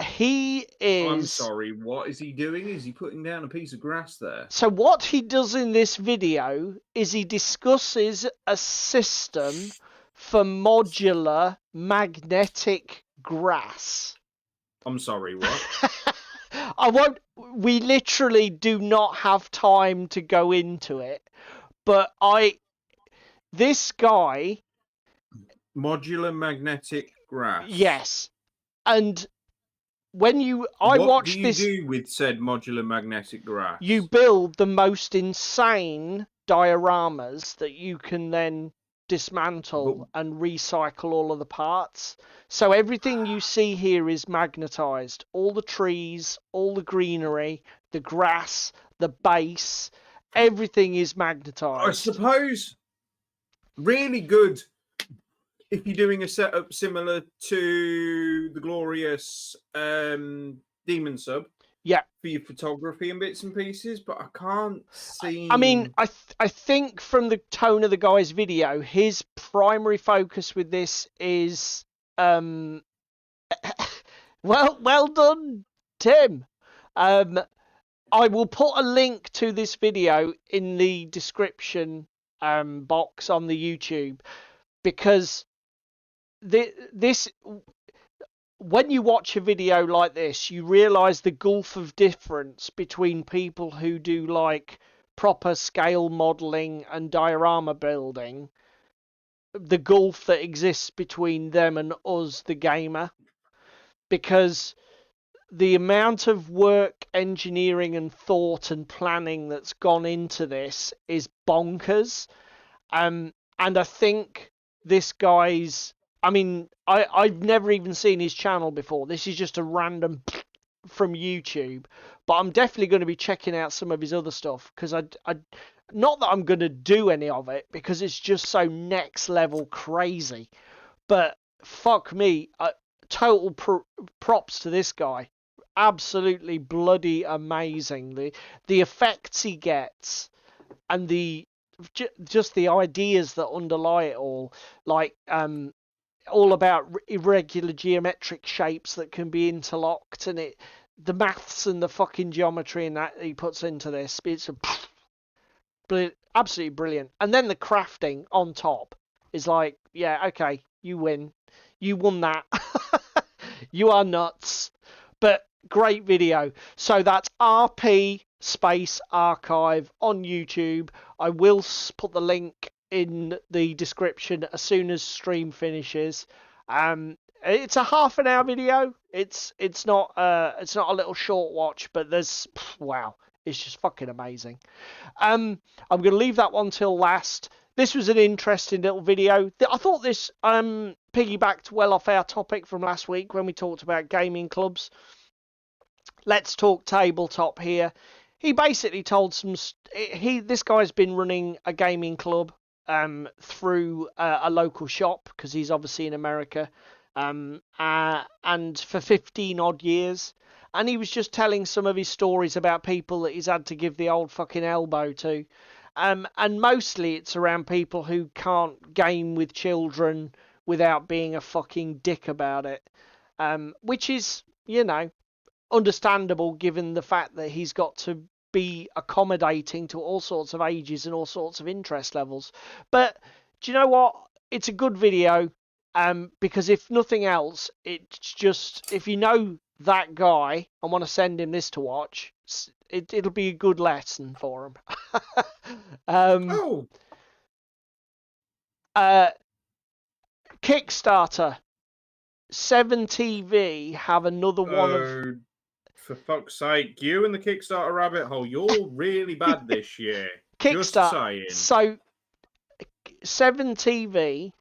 he is... I'm sorry, what is he doing? Is he putting down a piece of grass there? So what he does in this video is he discusses a system for modular magnetic grass. I'm sorry, what? We literally do not have time to go into it, but this guy. Modular magnetic grass. Yes. And when what do you do with said modular magnetic grass? You build the most insane dioramas that you can then dismantle and recycle all of the parts. So everything you see here is magnetized. All the trees, all the greenery, the grass, the base, everything is magnetized. I suppose really good if you're doing a setup similar to the glorious Demon Sub. Yeah. For your photography and bits and pieces, but I can't see. I mean, I think from the tone of the guy's video, his primary focus with this is well done, Tim. I will put a link to this video in the description box on the YouTube, because this when you watch a video like this, you realise the gulf of difference between people who do like proper scale modelling and diorama building, the gulf that exists between them and us, the gamer, because the amount of work, engineering and thought and planning that's gone into this is bonkers. And I think this guy's, I mean, I've never even seen his channel before. This is just a random from YouTube. But I'm definitely going to be checking out some of his other stuff, because not that I'm going to do any of it, because it's just so next level crazy. But fuck me, total props to this guy. Absolutely bloody amazing. The effects he gets and just the ideas that underlie it all, like all about irregular geometric shapes that can be interlocked, and the maths and the fucking geometry and that he puts into this, it's absolutely brilliant. And then the crafting on top is like, yeah, okay, you won that. You are nuts. But great video. So that's RP space archive on YouTube. I will put the link in the description as soon as stream finishes. It's a half an hour video. It's not a little short watch, but wow, it's just fucking amazing. I'm going to leave that one till last. This was an interesting little video. I thought this piggybacked well off our topic from last week when we talked about gaming clubs. Let's talk tabletop here. He basically told this guy's been running a gaming club through a local shop, because he's obviously in America, and for 15 odd years. And he was just telling some of his stories about people that he's had to give the old fucking elbow to. And mostly it's around people who can't game with children without being a fucking dick about it. Which is, understandable given the fact that he's got to be accommodating to all sorts of ages and all sorts of interest levels. But do you know what? It's a good video, because if nothing else, it's just, if you know that guy and want to send him this to watch, it'll be a good lesson for him. Kickstarter. 7TV have another one of... For fuck's sake, you and the Kickstarter rabbit hole, you're really bad this year. Kickstarter. So, 7TV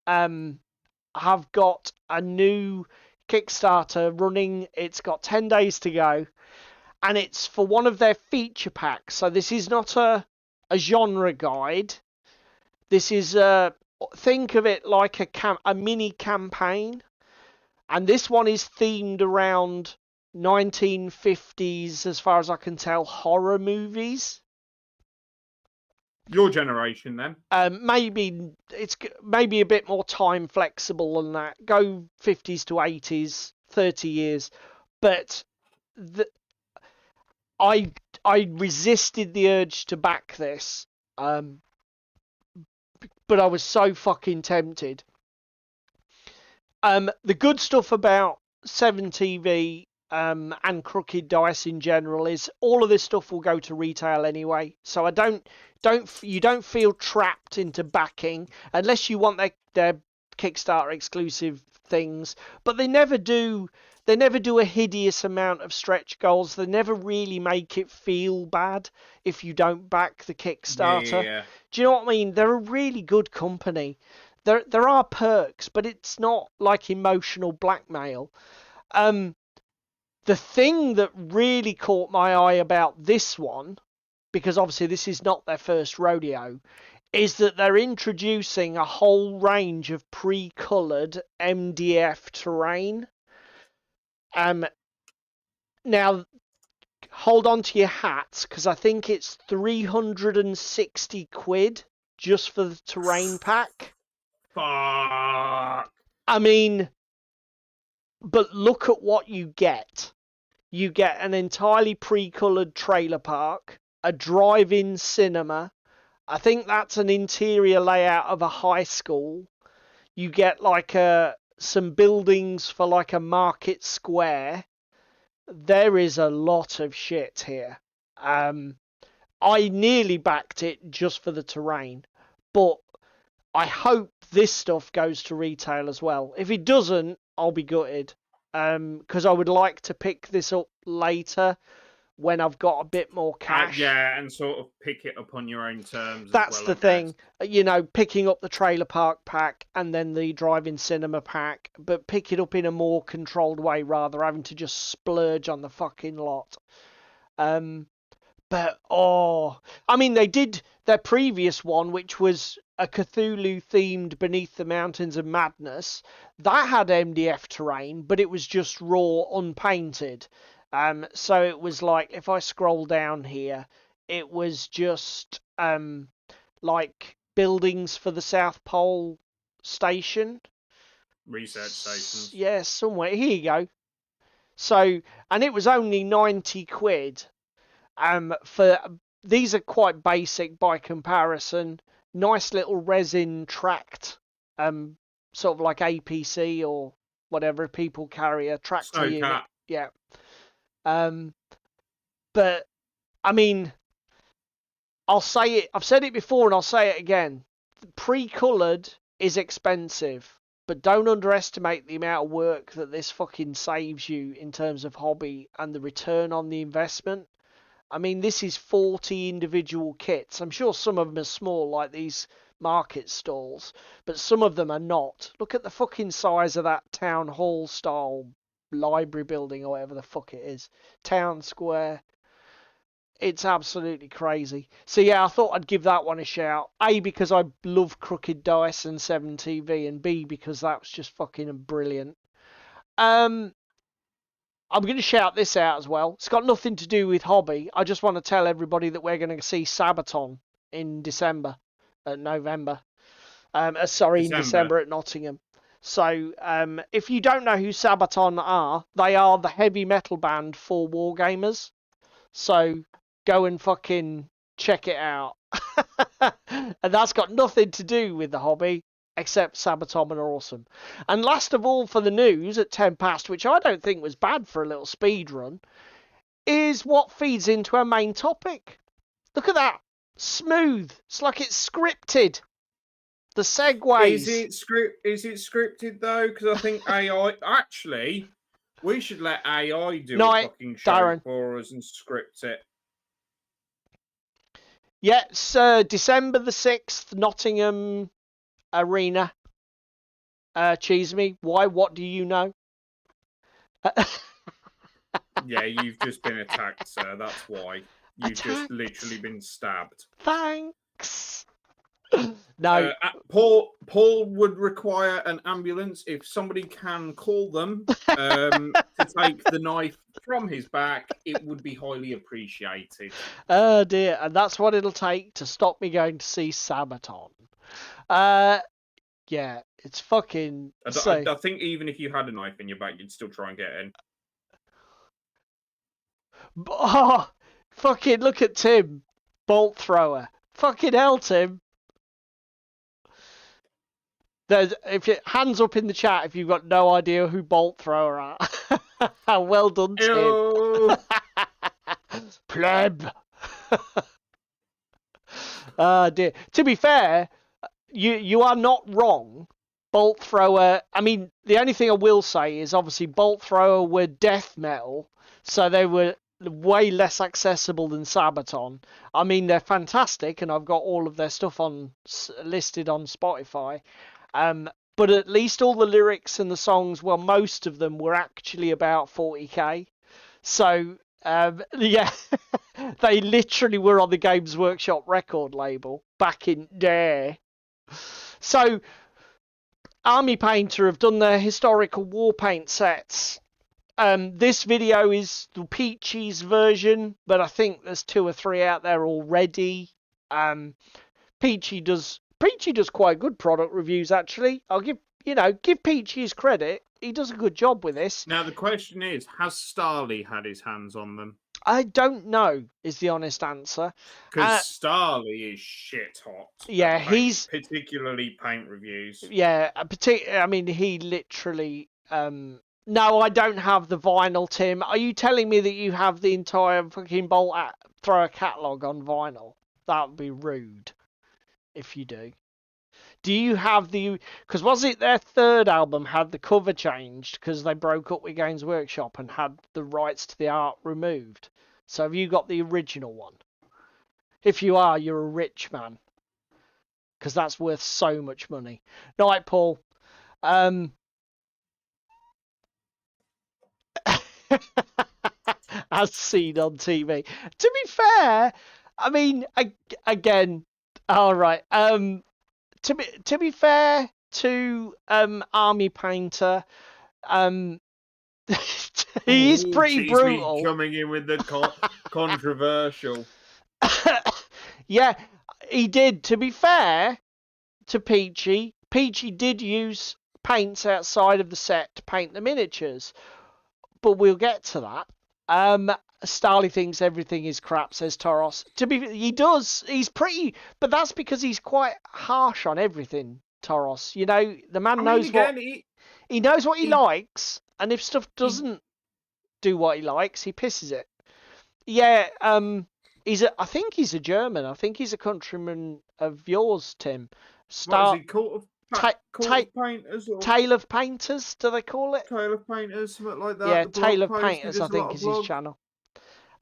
have got a new Kickstarter running. It's got 10 days to go, and it's for one of their feature packs. So this is not a genre guide. This is think of it like a mini campaign, and this one is themed around 1950s, as far as I can tell, horror movies. Your generation, then? Maybe it's maybe a bit more time flexible than that. Go 50s to 80s, 30 years. But I resisted the urge to back this, but I was so fucking tempted. The good stuff about 7TV and crooked dice in general is all of this stuff will go to retail anyway. So you don't feel trapped into backing unless you want their Kickstarter exclusive things. But they never do a hideous amount of stretch goals. They never really make it feel bad if you don't back the Kickstarter. Yeah. Do you know what I mean? They're a really good company. There are perks, but it's not like emotional blackmail. The thing that really caught my eye about this one, because obviously this is not their first rodeo, is that they're introducing a whole range of pre-coloured MDF terrain. Now, hold on to your hats, because I think it's 360 quid just for the terrain pack. Fuck. I mean, but look at what you get. You get an entirely pre-coloured trailer park, a drive-in cinema. I think that's an interior layout of a high school. You get like some buildings for like a market square. There is a lot of shit here. I nearly backed it just for the terrain, but I hope this stuff goes to retail as well. If it doesn't, I'll be gutted. Because I would like to pick this up later when I've got a bit more cash. Yeah, and sort of pick it up on your own terms. That's the thing. You know, picking up the trailer park pack and then the drive-in cinema pack, but pick it up in a more controlled way rather than having to just splurge on the fucking lot. But, I mean, they did their previous one, which was a Cthulhu-themed Beneath the Mountains of Madness. That had MDF terrain, but it was just raw, unpainted. So it was like, if I scroll down here, it was just like buildings for the South Pole Station. Research stations. Yeah, somewhere. Here you go. So, and it was only 90 quid. These are quite basic by comparison. Nice little resin tracked, sort of like APC or whatever people carry, a tractor unit. Yeah. But I mean, I'll say it. I've said it before and I'll say it again. Pre-coloured is expensive, but don't underestimate the amount of work that this fucking saves you in terms of hobby and the return on the investment. I mean, this is 40 individual kits. I'm sure some of them are small, like these market stalls, but some of them are not. Look at the fucking size of that town hall style library building or whatever the fuck it is. Town square. It's absolutely crazy. So yeah, I thought I'd give that one a shout. A, because I love Crooked Dice and 7TV, and B, because that was just fucking brilliant. I'm going to shout this out as well. It's got nothing to do with hobby. I just want to tell everybody that we're going to see Sabaton in December. November. In December at Nottingham. So, if you don't know who Sabaton are, they are the heavy metal band for Wargamers. So, go and fucking check it out. And that's got nothing to do with the hobby, except Sabaton are awesome. And last of all for the news at 10 past, which I don't think was bad for a little speed run, is what feeds into our main topic. Look at that. Smooth. It's like it's scripted. The segues. Is it scripted though? Because I think AI actually we should let AI do a fucking show Darren. for us and script it. Yeah, it's December the 6th, Nottingham Arena. Cheese me. Why? What do you know? Yeah, you've just been attacked, sir. That's why. You've just literally been stabbed. Thanks. No. Paul would require an ambulance if somebody can call them to take the knife from his back. It would be highly appreciated. Oh dear, and that's what it'll take to stop me going to see Sabaton. Yeah, it's fucking. I think even if you had a knife in your back, you'd still try and get in. Oh, fucking look at Tim, bolt thrower. Fucking hell, Tim. There's hands up in the chat if you've got no idea who Bolt Thrower are. Well done, Tim. Ew. Pleb. Dear. To be fair, you are not wrong. Bolt Thrower. I mean, the only thing I will say is obviously Bolt Thrower were death metal, so they were way less accessible than Sabaton. I mean, they're fantastic, and I've got all of their stuff listed on Spotify. But at least all the lyrics and the songs, well, most of them were actually about 40k. So, yeah, they literally were on the Games Workshop record label back in there. So, Army Painter have done their historical war paint sets. This video is the Peachy's version, but I think there's 2 or 3 out there already. Peachy does quite good product reviews, actually. I'll give Peachy his credit. He does a good job with this. Now the question is, has Starly had his hands on them? I don't know, is the honest answer. Because Starly is shit hot. Yeah, he's particularly paint reviews. Yeah, I mean, he literally. No, I don't have the vinyl, Tim. Are you telling me that you have the entire fucking Bolt Thrower catalogue on vinyl? That would be rude if you do. Do you have the... Because was it their 3rd album had the cover changed because they broke up with Games Workshop and had the rights to the art removed? So have you got the original one? If you are, you're a rich man. Because that's worth so much money. Night, Paul. As seen on TV. To be fair, I mean, again, all right. To be fair to Army Painter, he is pretty brutal. Coming in with the controversial. Yeah, he did. To be fair to Peachy did use paints outside of the set to paint the miniatures, but we'll get to that. Starly thinks everything is crap, says Toros. He does. He's pretty, but that's because he's quite harsh on everything, Toros. You know, the man knows what he knows what he likes, and if stuff doesn't do what he likes, he pisses it. Yeah, I think he's a German. I think he's a countryman of yours, Tim. What is he called? Painters, or... Tale of Painters, do they call it? Tale of Painters, something like that. Yeah, Tale of Painters, I think is his channel.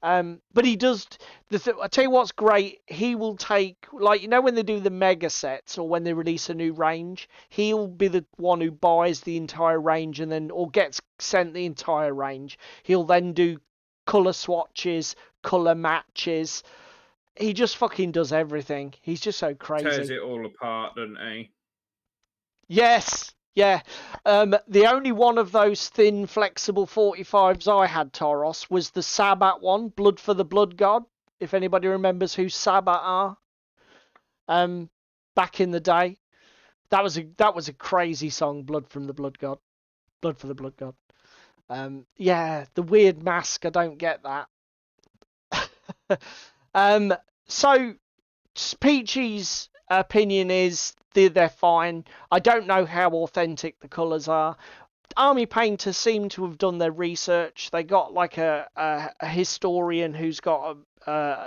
But he does. I tell you what's great. He will take, like, you know, when they do the mega sets or when they release a new range, he'll be the one who buys the entire range and then, or gets sent the entire range. He'll then do color swatches, color matches. He just fucking does everything. He's just so crazy. Tears it all apart, doesn't he? Yes, yeah. The only one of those thin, flexible 45s I had, Toros, was the Sabbat one, Blood for the Blood God. If anybody remembers who Sabbat are, back in the day, that was a crazy song, Blood from the Blood God, Blood for the Blood God. Yeah, the weird mask. I don't get that. So Peachy's opinion is they're fine. I don't know how authentic the colours are. Army Painter seem to have done their research. They got like a historian who's got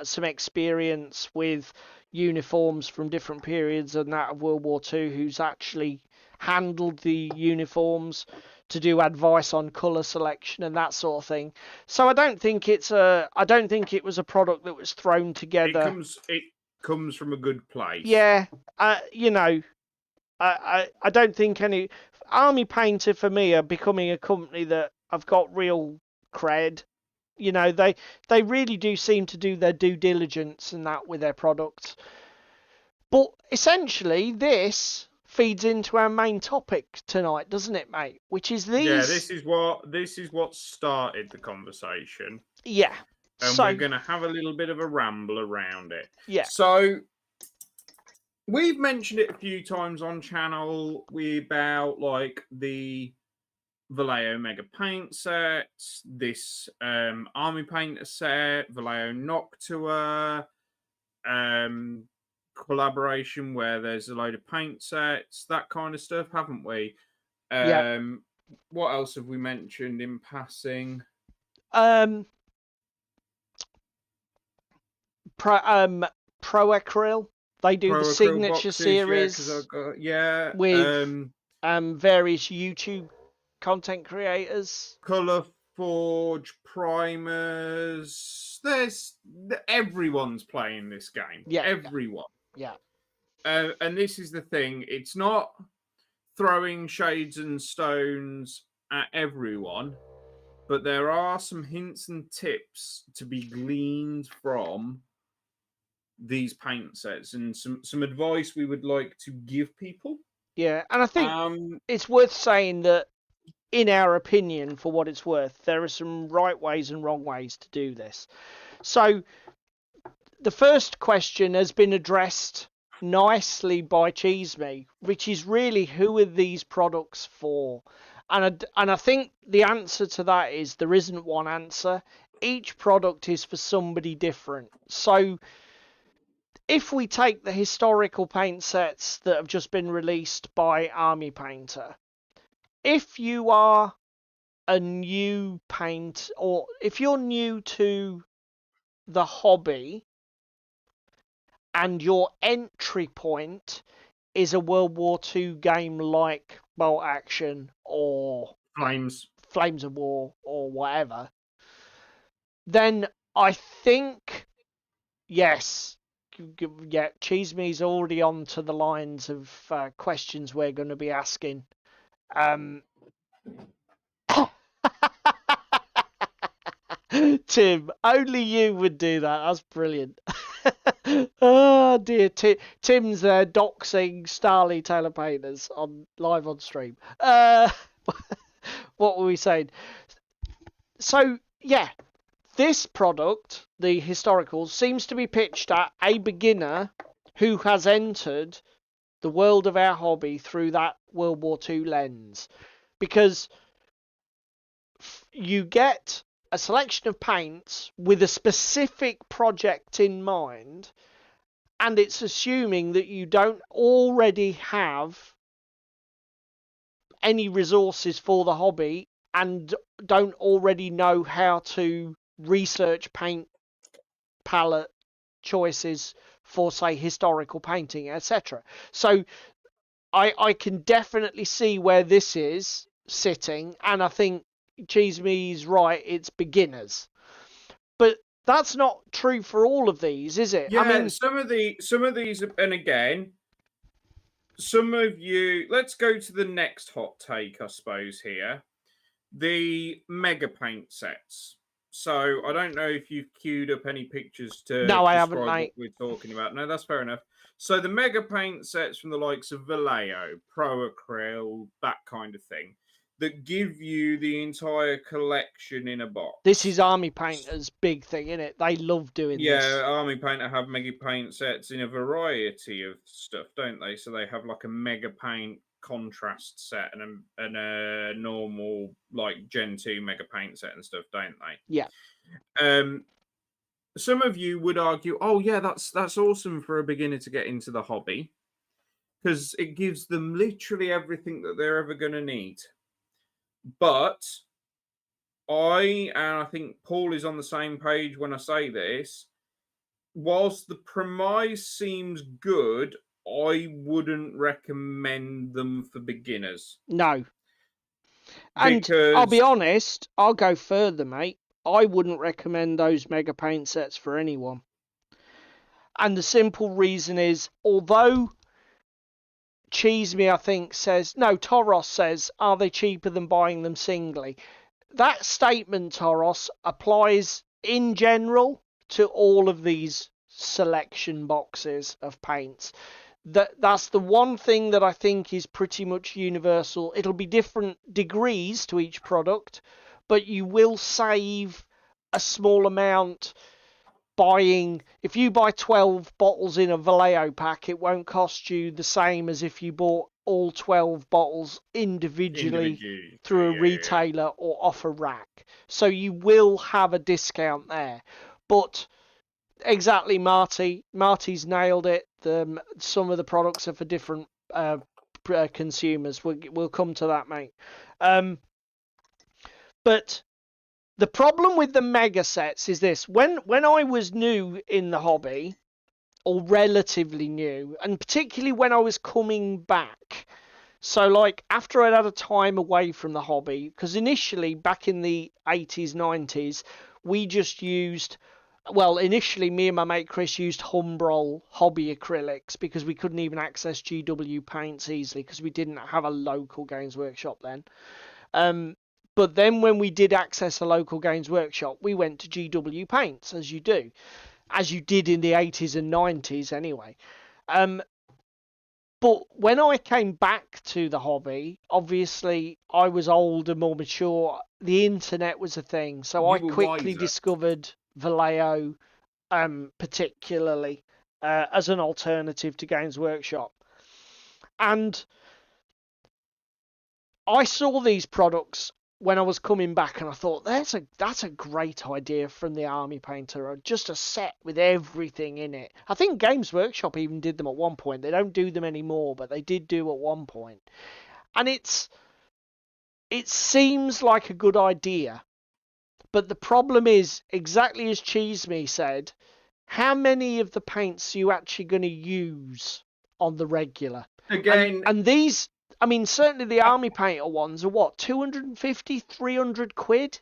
some experience with uniforms from different periods and that of World War II, who's actually handled the uniforms to do advice on colour selection and that sort of thing. So I don't think it was a product that was thrown together. It comes from a good place. Yeah, you know, I don't think any Army Painter for me are becoming a company that have got real cred. You know, they really do seem to do their due diligence and that with their products. But essentially, this feeds into our main topic tonight, doesn't it, mate? Which is these. Yeah, this is what started the conversation. Yeah. And we're going to have a little bit of a ramble around it. Yeah. So we've mentioned it a few times on channel about like the Vallejo Mega Paint sets, this Army Painter set, Vallejo Noctua, collaboration where there's a load of paint sets, that kind of stuff, haven't we? Yeah. What else have we mentioned in passing? Pro Acryl. They do the signature boxes, series with various YouTube content creators. Color Forge, primers. Everyone's playing this game. Yeah. Everyone. Yeah. And this is the thing. It's not throwing shades and stones at everyone, but there are some hints and tips to be gleaned from these paint sets, and some advice we would like to give people. Yeah, and I think it's worth saying that, in our opinion, for what it's worth, there are some right ways and wrong ways to do this. So the first question has been addressed nicely by Cheeseme, which is really, who are these products for? And I think the answer to that is there isn't one answer. Each product is for somebody different. So if we take the historical paint sets that have just been released by Army Painter, if you are a new paint, or if you're new to the hobby and your entry point is a World War II game like Bolt Action or Flames of War or whatever, then I think, yes, yeah, Cheeseme's already on to the lines of questions we're going to be asking. Tim, only you would do that. That's brilliant. Oh dear, Tim's there doxing Starly Taylor Painters live on stream. What were we saying? So yeah, this product, the historical, seems to be pitched at a beginner who has entered the world of our hobby through that World War II lens, because you get a selection of paints with a specific project in mind, and it's assuming that you don't already have any resources for the hobby and don't already know how to research paint palette choices for, say, historical painting, etc. So I can definitely see where this is sitting, and I think Cheeseme's right, it's beginners. But that's not true for all of these, is it? Yeah, I mean, some of these, and again, some of you. Let's go to the next hot take, I suppose. Here, the mega paint sets. So I don't know if you've queued up any pictures to I haven't, describe mate. what we're talking about. No, that's fair enough. So the mega paint sets from the likes of Vallejo, Pro Acryl, that kind of thing, that give you the entire collection in a box. This is Army Painter's big thing, isn't it? They love doing this. Yeah, Army Painter have mega paint sets in a variety of stuff, don't they? So they have like a mega paint contrast set and a normal like Gen 2 mega paint set and stuff, don't they? Yeah. Some of you would argue, oh yeah, that's awesome for a beginner to get into the hobby, because it gives them literally everything that they're ever going to need. But and I think Paul is on the same page when I say this, whilst the premise seems good, I wouldn't recommend them for beginners. No. And I'll be honest, I'll go further, mate. I wouldn't recommend those mega paint sets for anyone. And the simple reason is, although Cheeseme, I think, says, no, Toros says, are they cheaper than buying them singly? That statement, Toros, applies in general to all of these selection boxes of paints. That's the one thing that I think is pretty much universal. It'll be different degrees to each product, but you will save a small amount buying. If you buy 12 bottles in a Vallejo pack, it won't cost you the same as if you bought all 12 bottles individually through a retailer or off a rack. So you will have a discount there. But exactly, Marty's nailed it. some of the products are for different consumers. We'll come to that, mate. But the problem with the mega sets is this: when I was new in the hobby, or relatively new, and particularly when I was coming back. So, like, after I'd had a time away from the hobby, because initially, back in the 80s, 90s, we just used, well, initially, me and my mate Chris used Humbrol hobby acrylics because we couldn't even access GW paints easily because we didn't have a local Games Workshop then. But then when we did access a local Games Workshop, we went to GW paints, as you do. As you did in the 80s and 90s anyway. But when I came back to the hobby, obviously I was older, more mature. The internet was a thing, so I quickly discovered Vallejo, particularly as an alternative to Games Workshop. And I saw these products when I was coming back, and I thought that's a great idea from the Army Painter, just a set with everything in it. I think Games Workshop even did them at one point. They don't do them anymore, but they did do at one point. And it seems like a good idea, but the problem is, exactly as Cheese Me said, how many of the paints are you actually going to use on the regular? Again, and these, I mean, certainly the Army Painter ones are what, 250, 300 quid?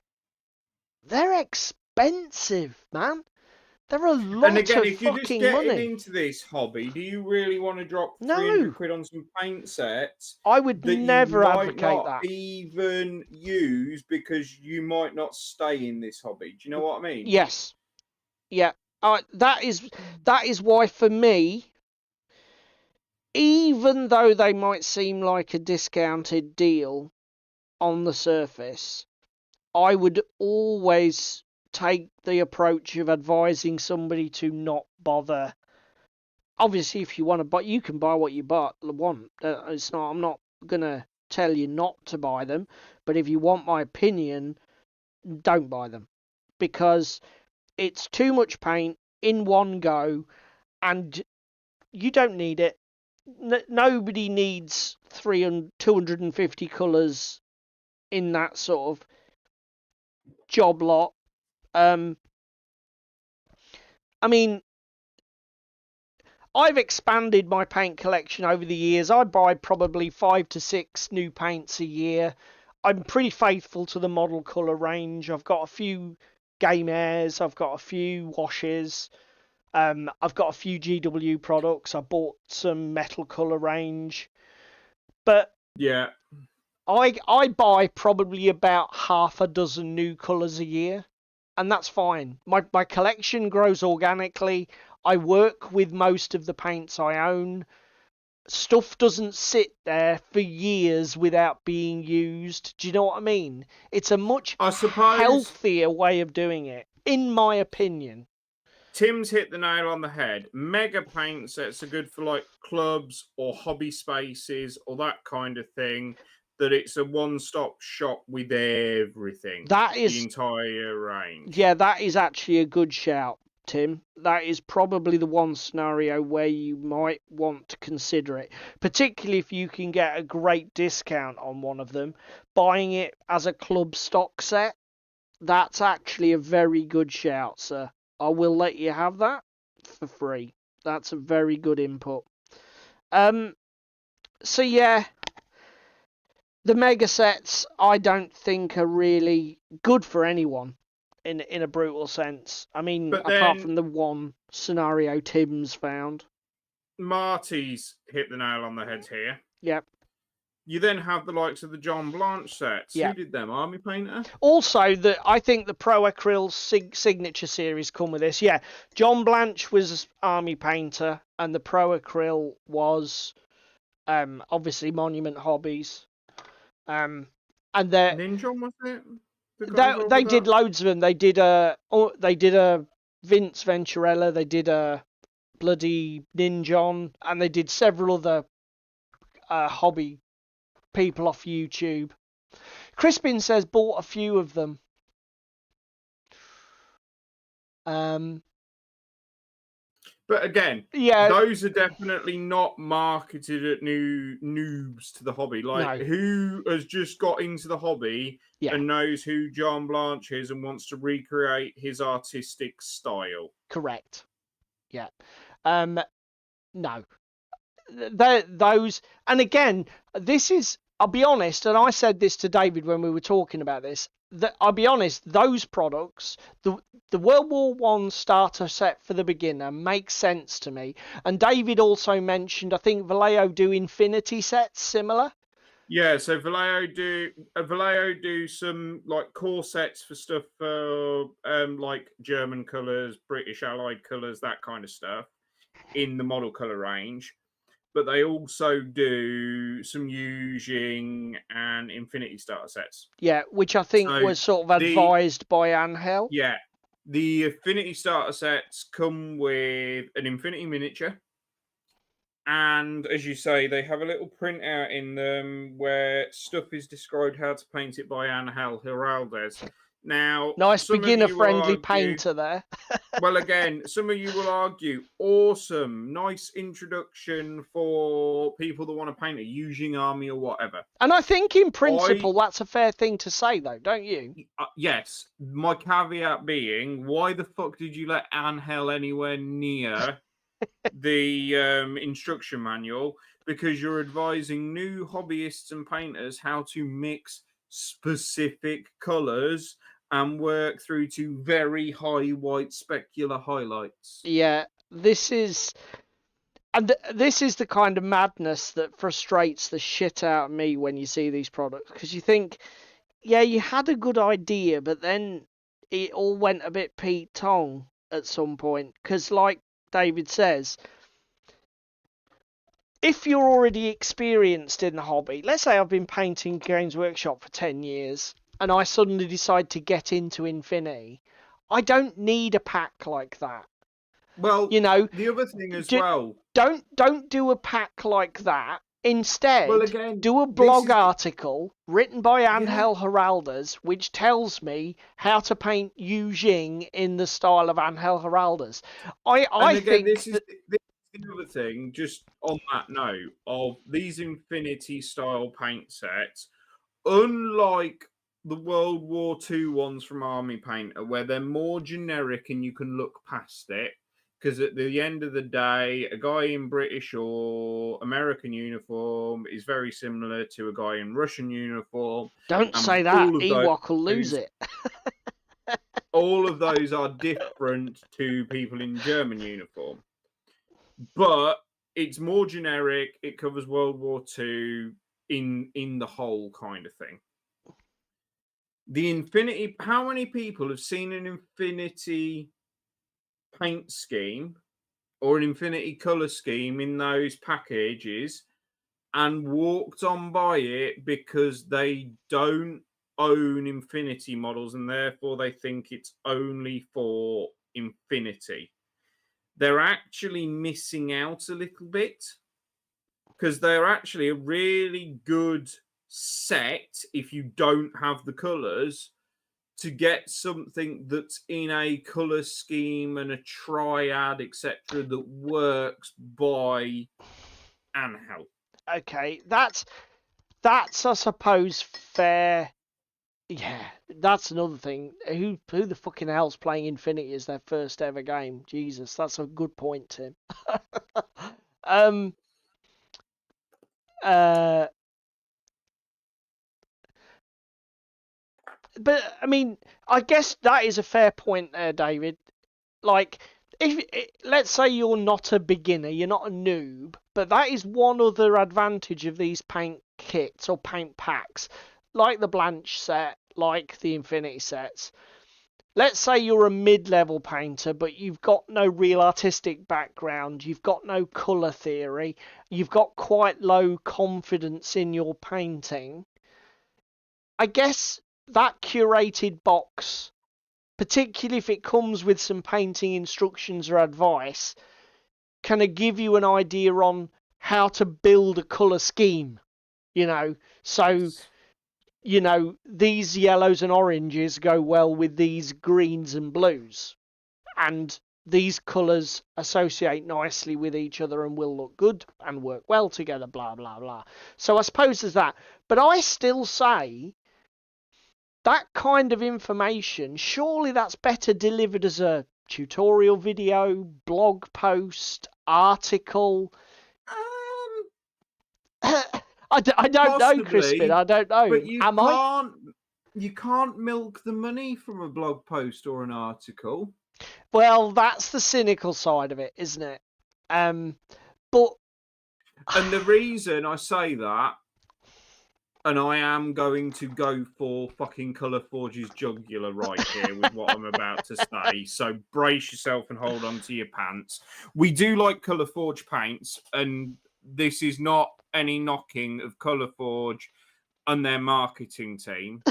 They're expensive, man. They're a lot and again, of if you're just fucking getting money. into this hobby, do you really want to drop No. 300 quid on some paint sets I would never you might advocate not that. even use because you might not stay in this hobby? Do you know what I mean? Yes. Yeah. That is why, for me, even though they might seem like a discounted deal on the surface, I would always take the approach of advising somebody to not bother. Obviously, if you want to buy, you can buy what you want. It's not. I'm not gonna tell you not to buy them, but if you want my opinion, don't buy them, because it's too much paint in one go, and you don't need it. Nobody needs 250 colours in that sort of job lot. I mean, I've expanded my paint collection over the years. I buy probably 5 to 6 new paints a year. I'm pretty faithful to the model colour range. I've got a few Game Airs. I've got a few washes. I've got a few GW products. I bought some metal colour range. But yeah, I buy probably about half a dozen new colours a year, and that's fine. My collection grows organically. I work with most of the paints I own. Stuff doesn't sit there for years without being used. Do you know what I mean? It's a much healthier way of doing it, in my opinion. Tim's hit the nail on the head. Mega paint sets are good for like clubs or hobby spaces or that kind of thing. That it's a one-stop shop with everything. That is the entire range. Yeah, that is actually a good shout, Tim. That is probably the one scenario where you might want to consider it, particularly if you can get a great discount on one of them. Buying it as a club stock set, that's actually a very good shout, sir. I will let you have that for free. That's a very good input. So yeah, the mega sets I don't think are really good for anyone in a brutal sense. I mean, apart from the one scenario Tim's found. Marty's hit the nail on the head here. Yep. You then have the likes of the John Blanche sets. Yep. Who did them? Army Painter? Also, I think the Pro Acryl Signature series come with this. Yeah, John Blanche was Army Painter, and the Pro Acryl was obviously Monument Hobbies. And Ninja, was it? They did loads of them. They did a Vince Venturella. They did a bloody Ninjon, and they did several other hobby people off YouTube. Crispin says bought a few of them. But again, yeah, those are definitely not marketed at noobs to the hobby. Like, no, who has just got into the hobby yeah, and knows who John Blanche is and wants to recreate his artistic style? correct. Yeah. No. Those, and again, this is, I'll be honest, and I said this to David when we were talking about this, that I'll be honest, those products, the World War One starter set for the beginner makes sense to me. And David also mentioned, I think Vallejo do infinity sets similar. Yeah, so Vallejo do some like core sets for stuff for like German colours, British Allied colours, that kind of stuff in the model colour range. But they also do some Yujing and Infinity starter sets. Yeah, which I think So was sort of advised by Angel. Yeah, the Infinity starter sets come with an Infinity miniature. And as you say, they have a little printout in them where stuff is described how to paint it by Angel Heraldez. Now, Nice some of you will beginner-friendly argue, painter there. well, again, some of you will argue, awesome, nice introduction for people that want to paint a Yujing army or whatever. And I think in principle that's a fair thing to say, though, don't you? Yes. My caveat being, why the fuck did you let Angel anywhere near the instruction manual? Because you're advising new hobbyists and painters how to mix specific colours and work through to very high white specular highlights. Yeah, this is the kind of madness that frustrates the shit out of me when you see these products, because you think, yeah, you had a good idea, but then it all went a bit Pete Tong at some point. Because, like David says, if you're already experienced in the hobby, let's say I've been painting Games Workshop for 10 years, and I suddenly decide to get into Infinity, I don't need a pack like that. Well, you know, the other thing as well. Don't do a pack like that. Instead, well, again, do a blog article written by Angel Heraldez, which tells me how to paint Yujing in the style of Angel Heraldez. I think this is the other thing, just on that note, of these Infinity style paint sets, unlike the World War II ones from Army Painter, where they're more generic and you can look past it, because at the end of the day, a guy in British or American uniform is very similar to a guy in Russian uniform. Don't say that. Ewok will lose it. All of those are different to people in German uniform. But it's more generic. It covers World War II in the whole kind of thing. The Infinity, how many people have seen an Infinity paint scheme or an Infinity color scheme in those packages and walked on by it because they don't own Infinity models and therefore they think it's only for Infinity? They're actually missing out a little bit, because they're actually a really good set if you don't have the colors to get something that's in a color scheme and a triad, etc., that works by Angel. Okay, that's I suppose fair. Yeah, that's another thing. Who the fucking hell's playing Infinity as their first ever game? Jesus, that's a good point, Tim. But I mean, I guess that is a fair point there, David. Like, if let's say you're not a beginner, you're not a noob, but that is one other advantage of these paint kits or paint packs, like the Blanche set, like the Infinity sets. Let's say you're a mid-level painter, but you've got no real artistic background, you've got no colour theory, you've got quite low confidence in your painting. I guess that curated box, particularly if it comes with some painting instructions or advice, kind of give you an idea on how to build a colour scheme, So, these yellows and oranges go well with these greens and blues. And these colours associate nicely with each other and will look good and work well together, blah, blah, blah. So I suppose there's that. But I still say that kind of information, surely that's better delivered as a tutorial video, blog post, article. I don't know, Crispin. I don't know. But you can't milk the money from a blog post or an article. Well, that's the cynical side of it, isn't it? And the reason I say that, and I am going to go for fucking Colourforge's jugular right here with what I'm about to say, so brace yourself and hold on to your pants. We do like Colourforge paints, and this is not any knocking of Colourforge and their marketing team.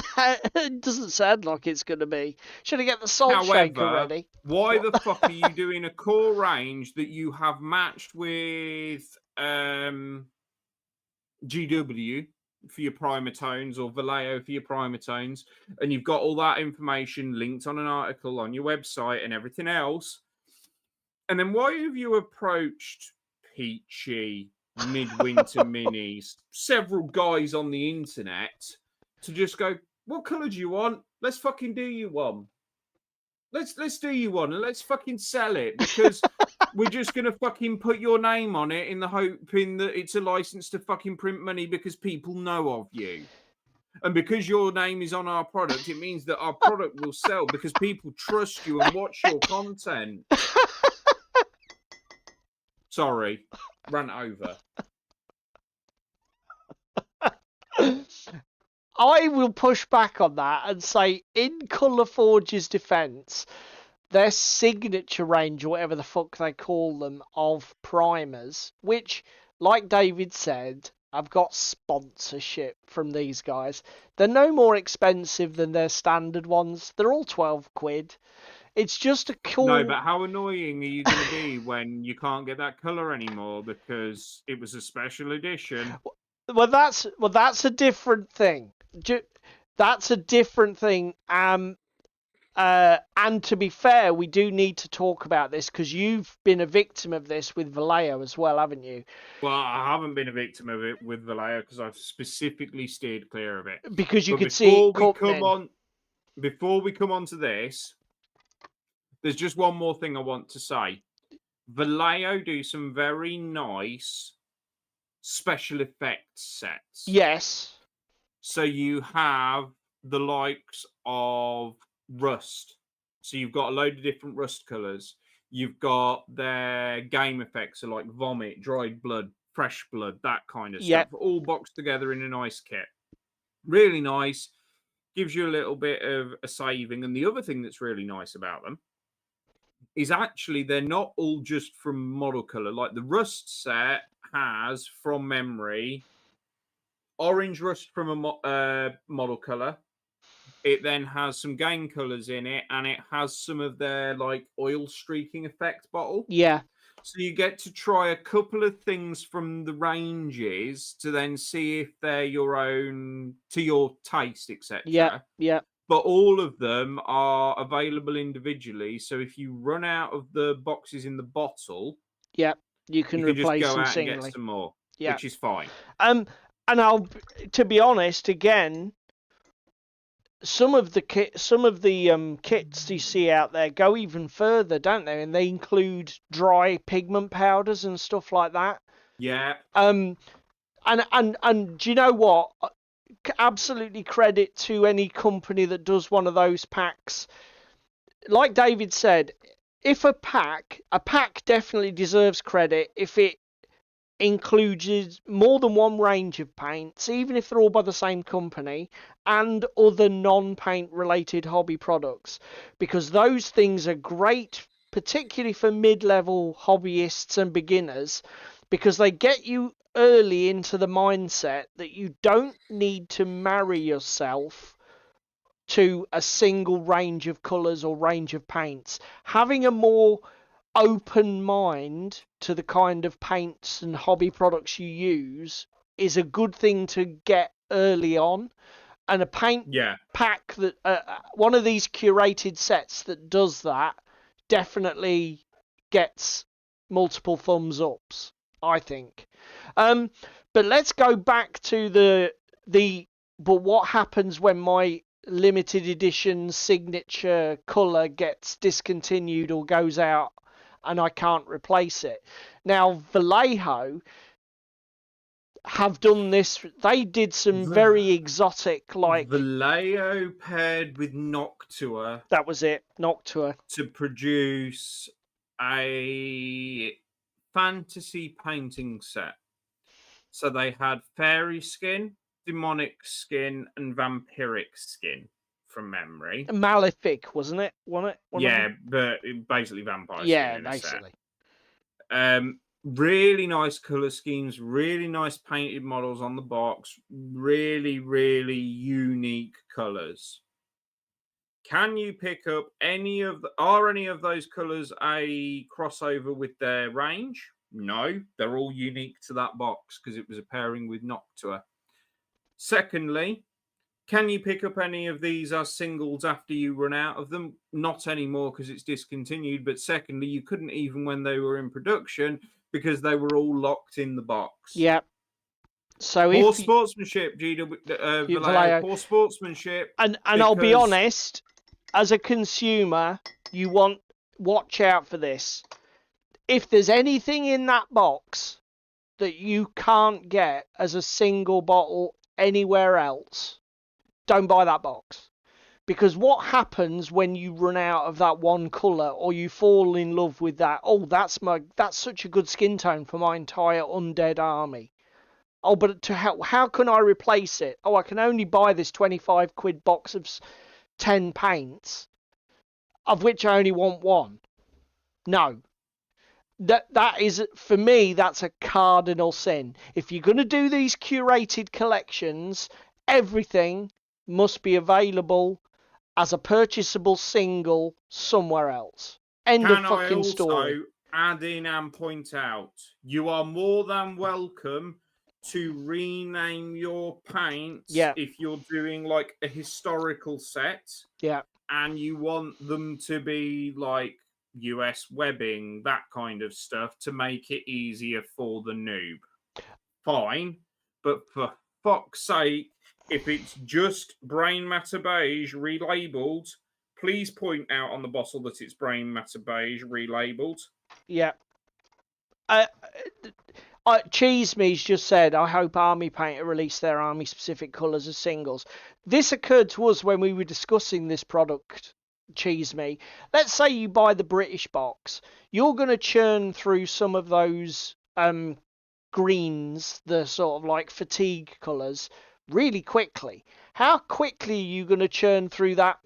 It doesn't sound like it's going to be. Should I get the salt shaker ready? Why the fuck are you doing a core range that you have matched with GW for your primer tones or Vallejo for your primer tones, and you've got all that information linked on an article on your website and everything else? And then why have you approached Peachy, Midwinter Minis, several guys on the internet to just go, what colour do you want? Let's fucking do you one. Let's do you one and let's fucking sell it, because we're just gonna fucking put your name on it in the hoping that it's a license to fucking print money because people know of you. And because your name is on our product, it means that our product will sell because people trust you and watch your content. Sorry, ran over. I will push back on that and say, in Colourforge's defence, their signature range, or whatever the fuck they call them, of primers, which, like David said, I've got sponsorship from these guys. They're no more expensive than their standard ones. They're all 12 quid. It's just a cool... No, but how annoying are you going to be when you can't get that colour anymore because it was a special edition? Well, that's a different thing. That's a different thing. And to be fair, we do need to talk about this because you've been a victim of this with Vallejo as well, haven't you? Well, I haven't been a victim of it with Vallejo because I've specifically steered clear of it. Because you could see it before we come on to this, there's just one more thing I want to say. Vallejo do some very nice special effects sets. Yes. So you have the likes of Rust. So you've got a load of different Rust colours. You've got their game effects, so like vomit, dried blood, fresh blood, that kind of stuff. All boxed together in a nice kit. Really nice. Gives you a little bit of a saving. And the other thing that's really nice about them is actually they're not all just from model colour. Like the Rust set has, from memory, orange Rust from a model colour. It then has some game colours in it, and it has some of their like oil streaking effect bottle. Yeah. So you get to try a couple of things from the ranges to then see if they're your own, to your taste, etc. Yeah. But all of them are available individually. So if you run out of the boxes in the bottle, you can replace just go them out singly. and get some more, which is fine. And to be honest, again, some of the kits you see out there go even further, don't they? And they include dry pigment powders and stuff like that. Yeah. And do you know what? Absolutely credit to any company that does one of those packs. Like David said, if a pack definitely deserves credit if it includes more than one range of paints, even if they're all by the same company, and other non-paint related hobby products, because those things are great, particularly for mid-level hobbyists and beginners, because they get you early into the mindset that you don't need to marry yourself to a single range of colours or range of paints. Having a more open mind to the kind of paints and hobby products you use is a good thing to get early on. And a paint pack that one of these curated sets that does that definitely gets multiple thumbs ups, I think. But let's go back to but what happens when my limited edition signature colour gets discontinued or goes out and I can't replace it? Now, Vallejo have done this. They did some very exotic, like Vallejo paired with Noctua. That was it, Noctua, to produce a fantasy painting set. So they had fairy skin, demonic skin, and vampiric skin, from memory. Malefic, wasn't it? Yeah, but basically vampire yeah, skin in basically. a set. Really nice color schemes, really nice painted models on the box, really, really unique colors. Can you pick up any of those colors a crossover with their range? No, they're all unique to that box because it was a pairing with Noctua. Secondly, can you pick up any of these as singles after you run out of them? Not anymore because it's discontinued. But secondly, you couldn't even when they were in production because they were all locked in the box. Yeah. So poor sportsmanship, Vallejo. Poor sportsmanship. And I'll be honest, as a consumer, you watch out for this. If there's anything in that box that you can't get as a single bottle anywhere else, don't buy that box. Because what happens when you run out of that one colour or you fall in love with that? Oh, that's such a good skin tone for my entire undead army. Oh, but how can I replace it? Oh, I can only buy this 25 quid box of 10 paints, of which I only want one. No. That is, for me, that's a cardinal sin. If you're going to do these curated collections, everything must be available as a purchasable single somewhere else. End of fucking story. Can I also add in and point out, you are more than welcome to rename your paints if you're doing like a historical set. Yeah. And you want them to be like US webbing, that kind of stuff, to make it easier for the noob. Fine. But for fuck's sake, if it's just brain matter beige relabeled, please point out on the bottle that it's brain matter beige relabeled. Yeah. Cheese Me's just said, I hope Army Painter release their army specific colours as singles. This occurred to us when we were discussing this product, Cheese Me. Let's say you buy the British box. You're going to churn through some of those greens, the sort of like fatigue colours, really quickly. How quickly are you going to churn through that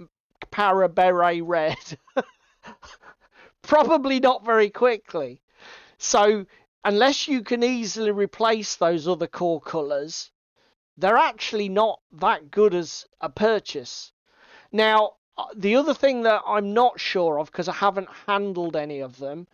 Para Beret red? Probably not very quickly. So unless you can easily replace those other core colours, they're actually not that good as a purchase. Now, the other thing that I'm not sure of, because I haven't handled any of them,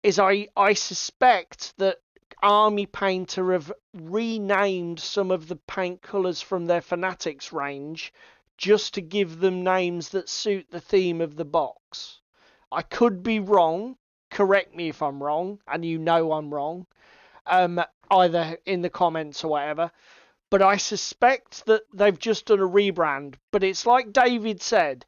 is I suspect that Army Painter have renamed some of the paint colours from their Fanatics range just to give them names that suit the theme of the box. I could be wrong. Correct me if I'm wrong, and you know I'm wrong, either in the comments or whatever. But I suspect that they've just done a rebrand. But it's like David said,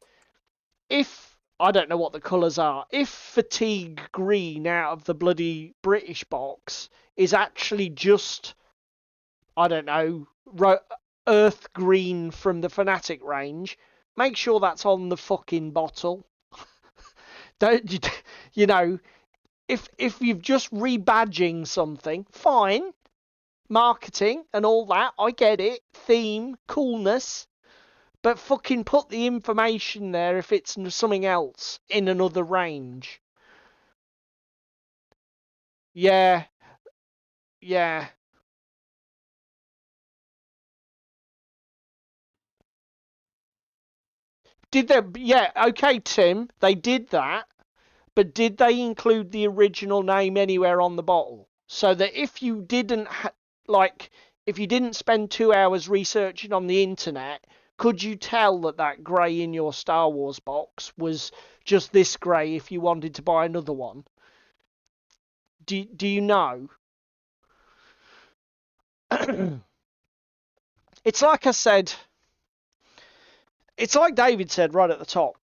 if, I don't know what the colours are, if Fatigue Green out of the bloody British box is actually just, I don't know, Earth Green from the Fanatic range, make sure that's on the fucking bottle. Don't you know, if you've just rebadging something, fine, marketing and all that, I get it, theme, coolness, but fucking put the information there if it's something else in another range. Yeah. Did they? Yeah, okay, Tim, they did that, but did they include the original name anywhere on the bottle? So that if you didn't if you didn't spend 2 hours researching on the internet, could you tell that grey in your Star Wars box was just this grey if you wanted to buy another one? Do you know? It's like I said, it's like David said right at the top.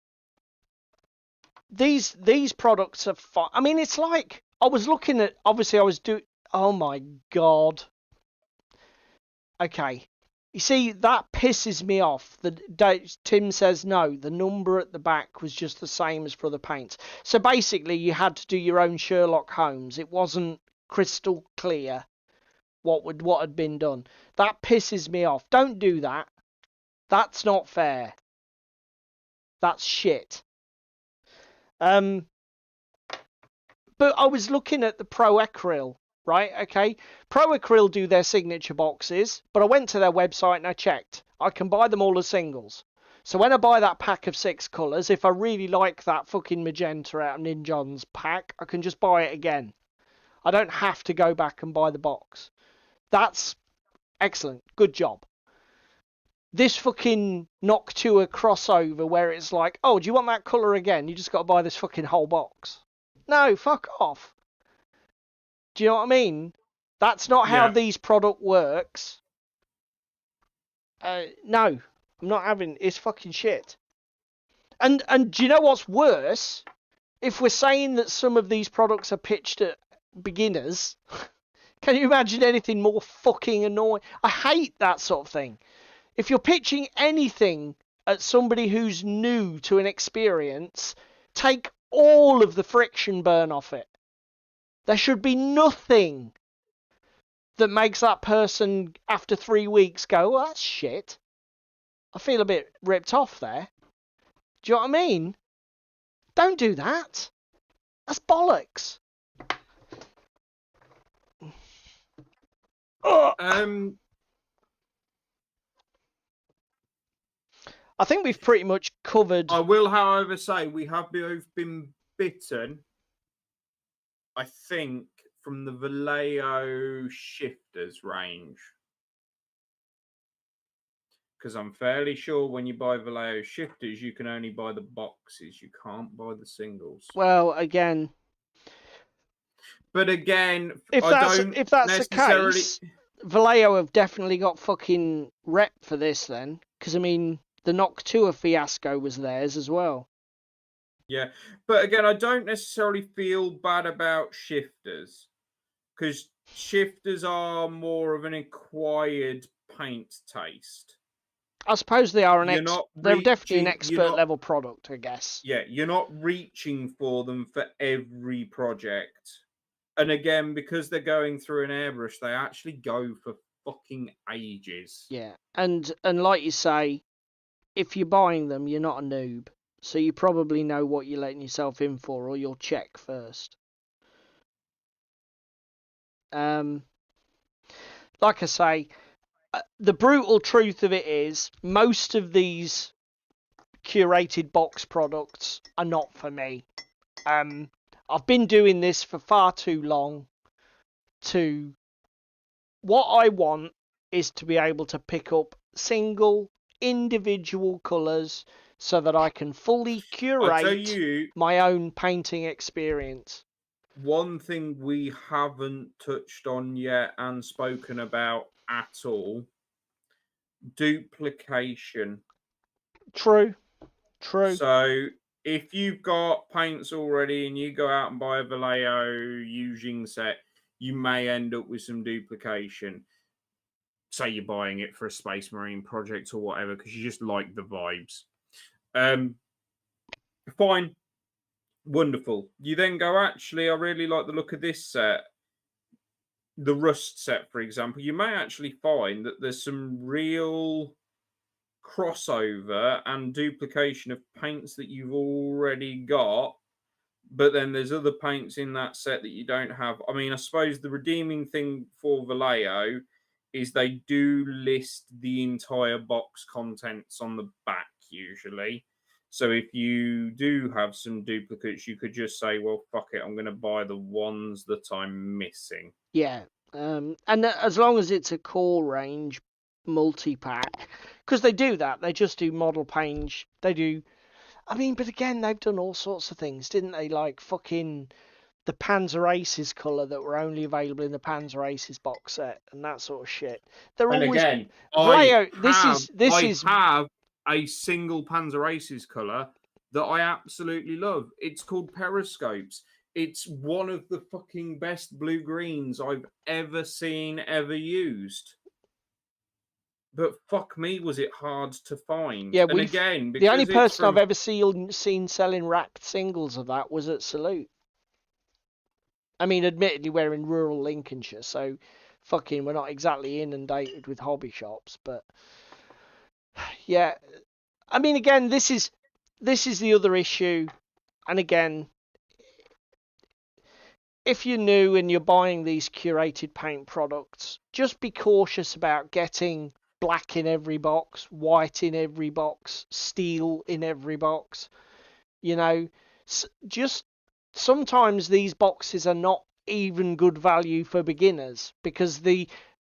These products are fine. I mean, it's like I was looking at, obviously I was doing, oh my God. Okay. You see, that pisses me off. Tim says no, the number at the back was just the same as for the paints. So basically you had to do your own Sherlock Holmes. It wasn't crystal clear what had been done. That pisses me off. Don't do that. That's not fair. That's shit. But I was looking at the Pro Acryl, right? Okay. Pro Acryl do their signature boxes, but I went to their website and I checked. I can buy them all as singles. So when I buy that pack of 6 colours, if I really like that fucking magenta out of Ninjon's pack, I can just buy it again. I don't have to go back and buy the box. That's excellent. Good job. This fucking Noctua crossover where it's like, oh, do you want that colour again? You just got to buy this fucking whole box. No, fuck off. Do you know what I mean? That's not how these product works. No, I'm not having. It's fucking shit. And do you know what's worse? If we're saying that some of these products are pitched at beginners, can you imagine anything more fucking annoying? I hate that sort of thing. If you're pitching anything at somebody who's new to an experience, take all of the friction burn off it. There should be nothing that makes that person, after 3 weeks, go, well, that's shit. I feel a bit ripped off there. Do you know what I mean? Don't do that. That's bollocks. I think we've pretty much covered. I will, however, say we have both been bitten, I think, from the Vallejo shifters range. Because I'm fairly sure when you buy Vallejo shifters, you can only buy the boxes. You can't buy the singles. Well, again. But again, if that's the case, Vallejo have definitely got fucking rep for this then. Because, I mean, the Noctua fiasco was theirs as well. Yeah, but again, I don't necessarily feel bad about shifters. Because shifters are more of an acquired paint taste. I suppose they are they're definitely an expert level product, I guess. Yeah, you're not reaching for them for every project. And again, because they're going through an airbrush, they actually go for fucking ages. Yeah, and like you say, if you're buying them, you're not a noob. So you probably know what you're letting yourself in for, or you'll check first. Like I say, the brutal truth of it is, most of these curated box products are not for me. I've been doing this for far too long. What I want is to be able to pick up single, individual colours so that I can fully curate my own painting experience. One thing we haven't touched on yet and spoken about at all: duplication. True. So if you've got paints already and you go out and buy a Vallejo using set, you may end up with some duplication. Say you're buying it for a Space Marine project or whatever because you just like the vibes. Fine. Wonderful. You then go, actually, I really like the look of this set. The Rust set, for example. You may actually find that there's some real crossover and duplication of paints that you've already got, but then there's other paints in that set that you don't have. I mean, I suppose the redeeming thing for Vallejo is they do list the entire box contents on the back usually. So if you do have some duplicates, you could just say, well, fuck it, I'm going to buy the ones that I'm missing. Yeah. And as long as it's a core range, multi-pack, because they do that. They just do model page. They do. I mean, but again, they've done all sorts of things, didn't they? Like fucking the Panzer Aces colour that were only available in the Panzer Aces box set and that sort of shit. They're And always again, Vallejo. I have a single Panzer Aces colour that I absolutely love. It's called Periscopes. It's one of the fucking best blue-greens I've ever seen, ever used. But fuck me, was it hard to find. Yeah, and again, the only because person I've ever seen selling racked singles of that was at Salute. I mean, admittedly, we're in rural Lincolnshire, so fucking we're not exactly inundated with hobby shops, but yeah. I mean, again, this is the other issue, and again, if you're new and you're buying these curated paint products, just be cautious about getting black in every box, white in every box, steel in every box. You know, just sometimes these boxes are not even good value for beginners because there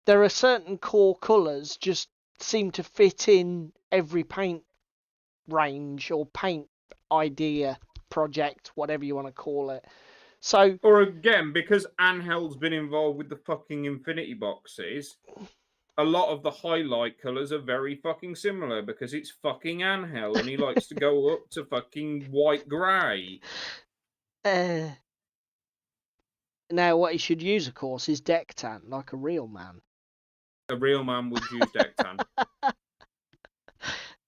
are certain core colours just seem to fit in every paint range or paint idea, project, whatever you want to call it. So, or again, because Angel's been involved with the fucking Infinity boxes, a lot of the highlight colours are very fucking similar because it's fucking Angel and he likes to go up to fucking white grey. Now what he should use, of course, is deck tan, like a real man. A real man would use deck tan.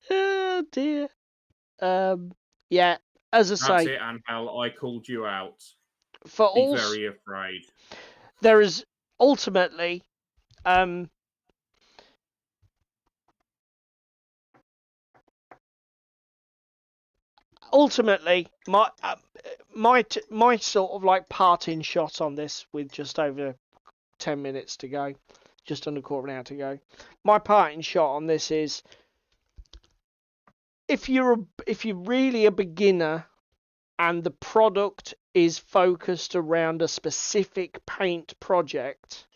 Oh dear. Yeah, as I say. That's it, Angel. I called you out. For Be very afraid. There is ultimately, my sort of like parting shot on this, with just over 10 minutes to go, just under a quarter of an hour to go. My parting shot on this is, if you're really a beginner and the product is focused around a specific paint project,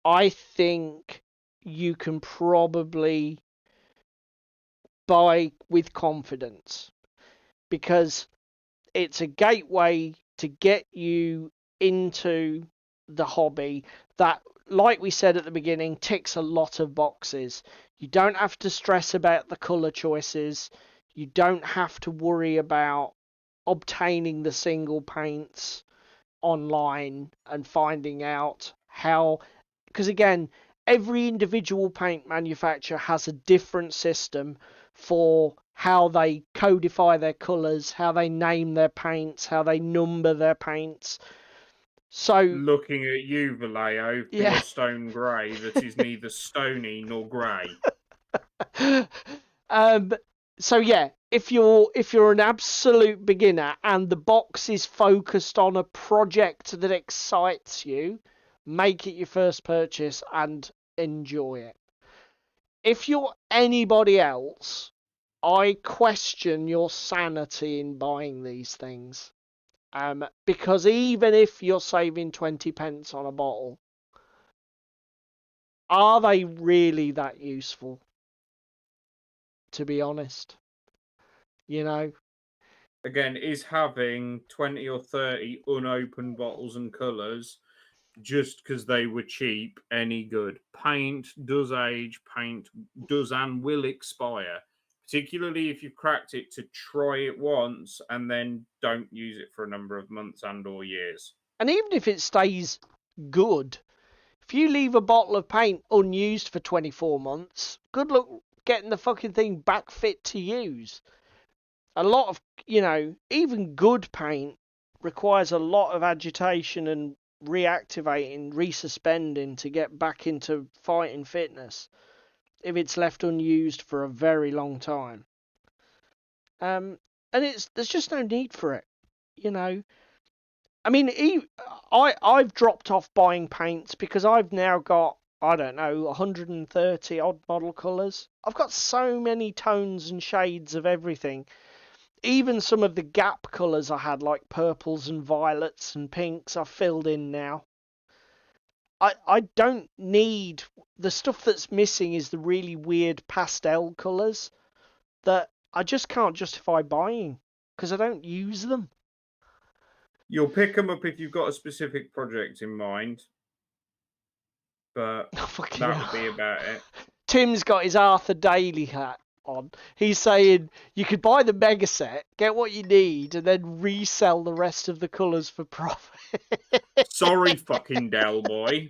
I think you can probably buy with confidence, because it's a gateway to get you into the hobby that, like we said at the beginning, ticks a lot of boxes. You don't have to stress about the colour choices. You don't have to worry about obtaining the single paints online and finding out how, because again, every individual paint manufacturer has a different system for how they codify their colours, how they name their paints, how they number their paints. So, looking at you, Vallejo, for your stone grey that is neither stony nor grey. So yeah, if you're an absolute beginner and the box is focused on a project that excites you, make it your first purchase and enjoy it. If you're anybody else, I question your sanity in buying these things. Because even if you're saving 20 pence on a bottle, are they really that useful? To be honest, you know. Again, is having 20 or 30 unopened bottles and colours just because they were cheap any good? Paint does age, paint does and will expire, particularly if you've cracked it to try it once and then don't use it for a number of months and or years. And even if it stays good, if you leave a bottle of paint unused for 24 months, good luck getting the fucking thing back fit to use. A lot of, even good paint requires a lot of agitation and reactivating, resuspending to get back into fighting fitness if it's left unused for a very long time. And there's just no need for it, I mean, I've dropped off buying paints because I've now got, 130 odd model colours. I've got so many tones and shades of everything. Even some of the gap colours I had, like purples and violets and pinks, I've filled in now. I don't need the stuff that's missing is the really weird pastel colours that I just can't justify buying because I don't use them. You'll pick them up if you've got a specific project in mind, but that would be about it. Tim's got his Arthur Daly hat on. He's saying you could buy the mega set, get what you need, and then resell the rest of the colours for profit. Sorry, fucking Del boy.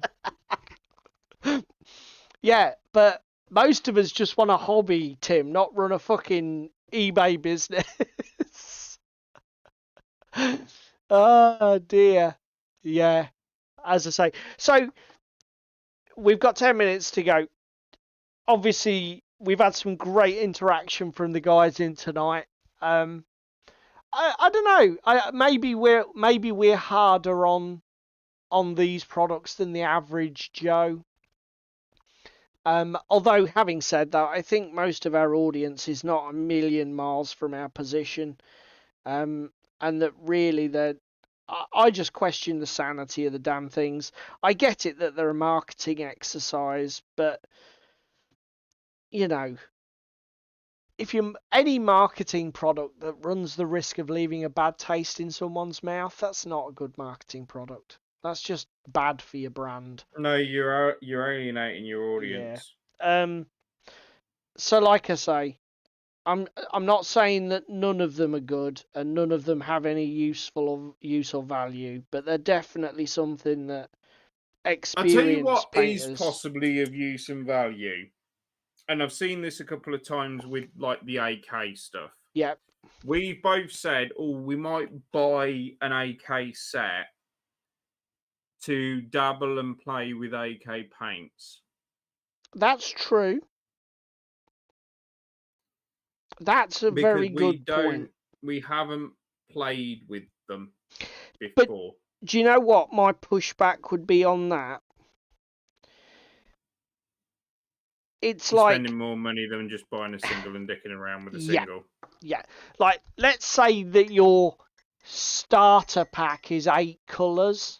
Yeah, but most of us just want a hobby, Tim, not run a fucking eBay business. Oh dear. Yeah, as I say. So we've got 10 minutes to go. Obviously, we've had some great interaction from the guys in tonight. I don't know. Maybe we're harder on these products than the average Joe. Although having said that, I think most of our audience is not a million miles from our position, and that really I just question the sanity of the damn things. I get it that they're a marketing exercise, but you know, if you're any marketing product that runs the risk of leaving a bad taste in someone's mouth, that's not a good marketing product. That's just bad for your brand. No, you're alienating your audience. Yeah. So like I say, I'm not saying that none of them are good and none of them have any use or value, but they're definitely something that experienced I'll tell you what painters... is possibly of use and value, and I've seen this a couple of times with like the AK stuff. Yeah. We both said, oh, we might buy an AK set to dabble and play with AK paints. That's true. That's a very good point. We haven't played with them before. But do you know what my pushback would be on that? It's like spending more money than just buying a single and dicking around with a single. Yeah. Like, let's say that your starter pack is 8 colours.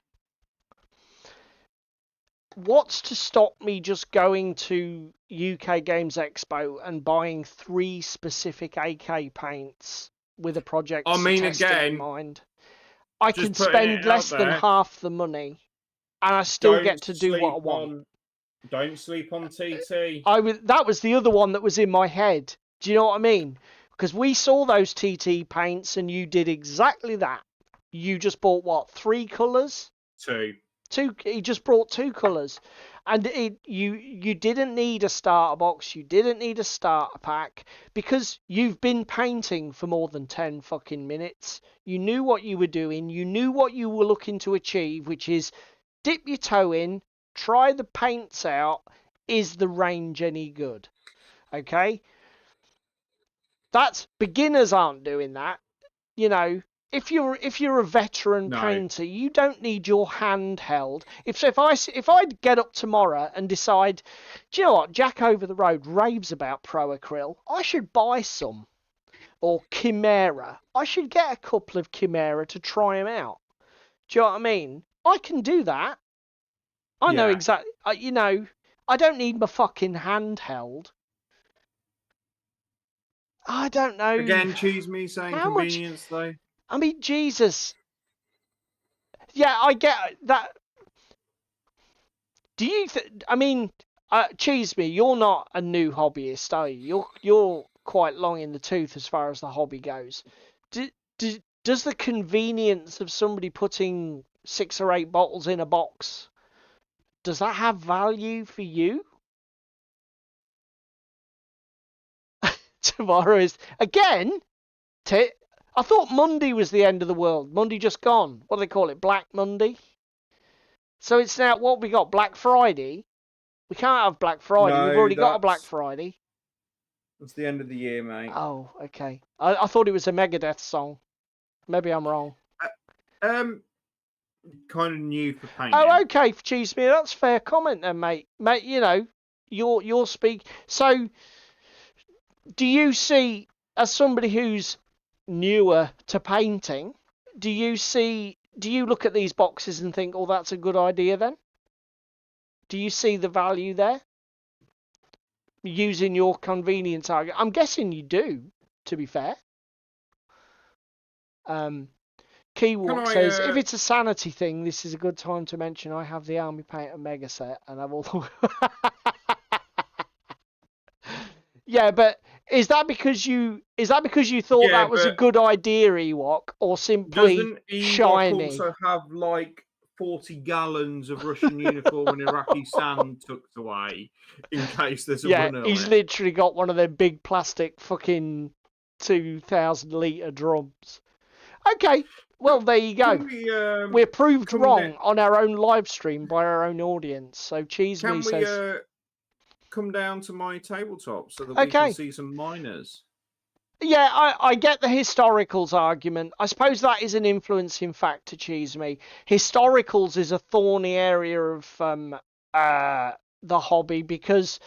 What's to stop me just going to UK Games Expo and buying 3 specific AK paints with a project in mind? I can spend less than half the money and I still get to do what I want. Don't sleep on TT. That was the other one that was in my head. Do you know what I mean? Because we saw those TT paints and you did exactly that. You just bought what, 3 colours? 2. He just brought 2 colours, and you didn't need a starter box, you didn't need a starter pack, because you've been painting for more than 10 fucking minutes. You knew what you were doing, you knew what you were looking to achieve, which is dip your toe in, try the paints out. Is the range any good? Okay, that's beginners aren't doing that. You know, if you're a veteran painter, you don't need your hand held. If I'd get up tomorrow and decide, do you know what, Jack over the road raves about Pro Acryl, I should buy some, or Chimera, I should get a couple of Chimera to try them out. Do you know what I mean? I can do that. I know exactly. You know, I don't need my fucking hand held. I don't know. Again, choose me saying convenience though. I mean, Jesus. Yeah, I get that. Do you? I mean, cheese me. You're not a new hobbyist, are you? You're quite long in the tooth as far as the hobby goes. Does the convenience of somebody putting 6 or 8 bottles in a box, does that have value for you? Tomorrow is again. I thought Monday was the end of the world. Monday just gone. What do they call it? Black Monday? So it's now, what we got? Black Friday? We can't have Black Friday. No, we've already got a Black Friday. It's the end of the year, mate. Oh, okay. I thought it was a Megadeth song. Maybe I'm wrong. Kind of new for painting. Oh, okay, cheese me. That's a fair comment then, mate. Mate, you know, you're speak. So, do you see, as somebody who's newer to painting, do you look at these boxes and think, oh, that's a good idea then? Do you see the value there? Using your convenience argument. I'm guessing you do, to be fair. Keywalk says, if it's a sanity thing, this is a good time to mention I have the Army Painter Mega Set and have all the... Yeah, but is that because you thought that was a good idea, Ewok, or simply doesn't Ewok shiny? Also have like 40 gallons of Russian uniform and Iraqi sand tucked away in case there's a run on he's literally got one of them big plastic fucking 2,000-litre drums. Okay, well, there you go. We're proved wrong on our own live stream by our own audience. So Cheese Me says... come down to my tabletop so that we can see some miners. Yeah, I get the historicals argument. I suppose that is an influencing factor, Cheese Me. Historicals is a thorny area of the hobby because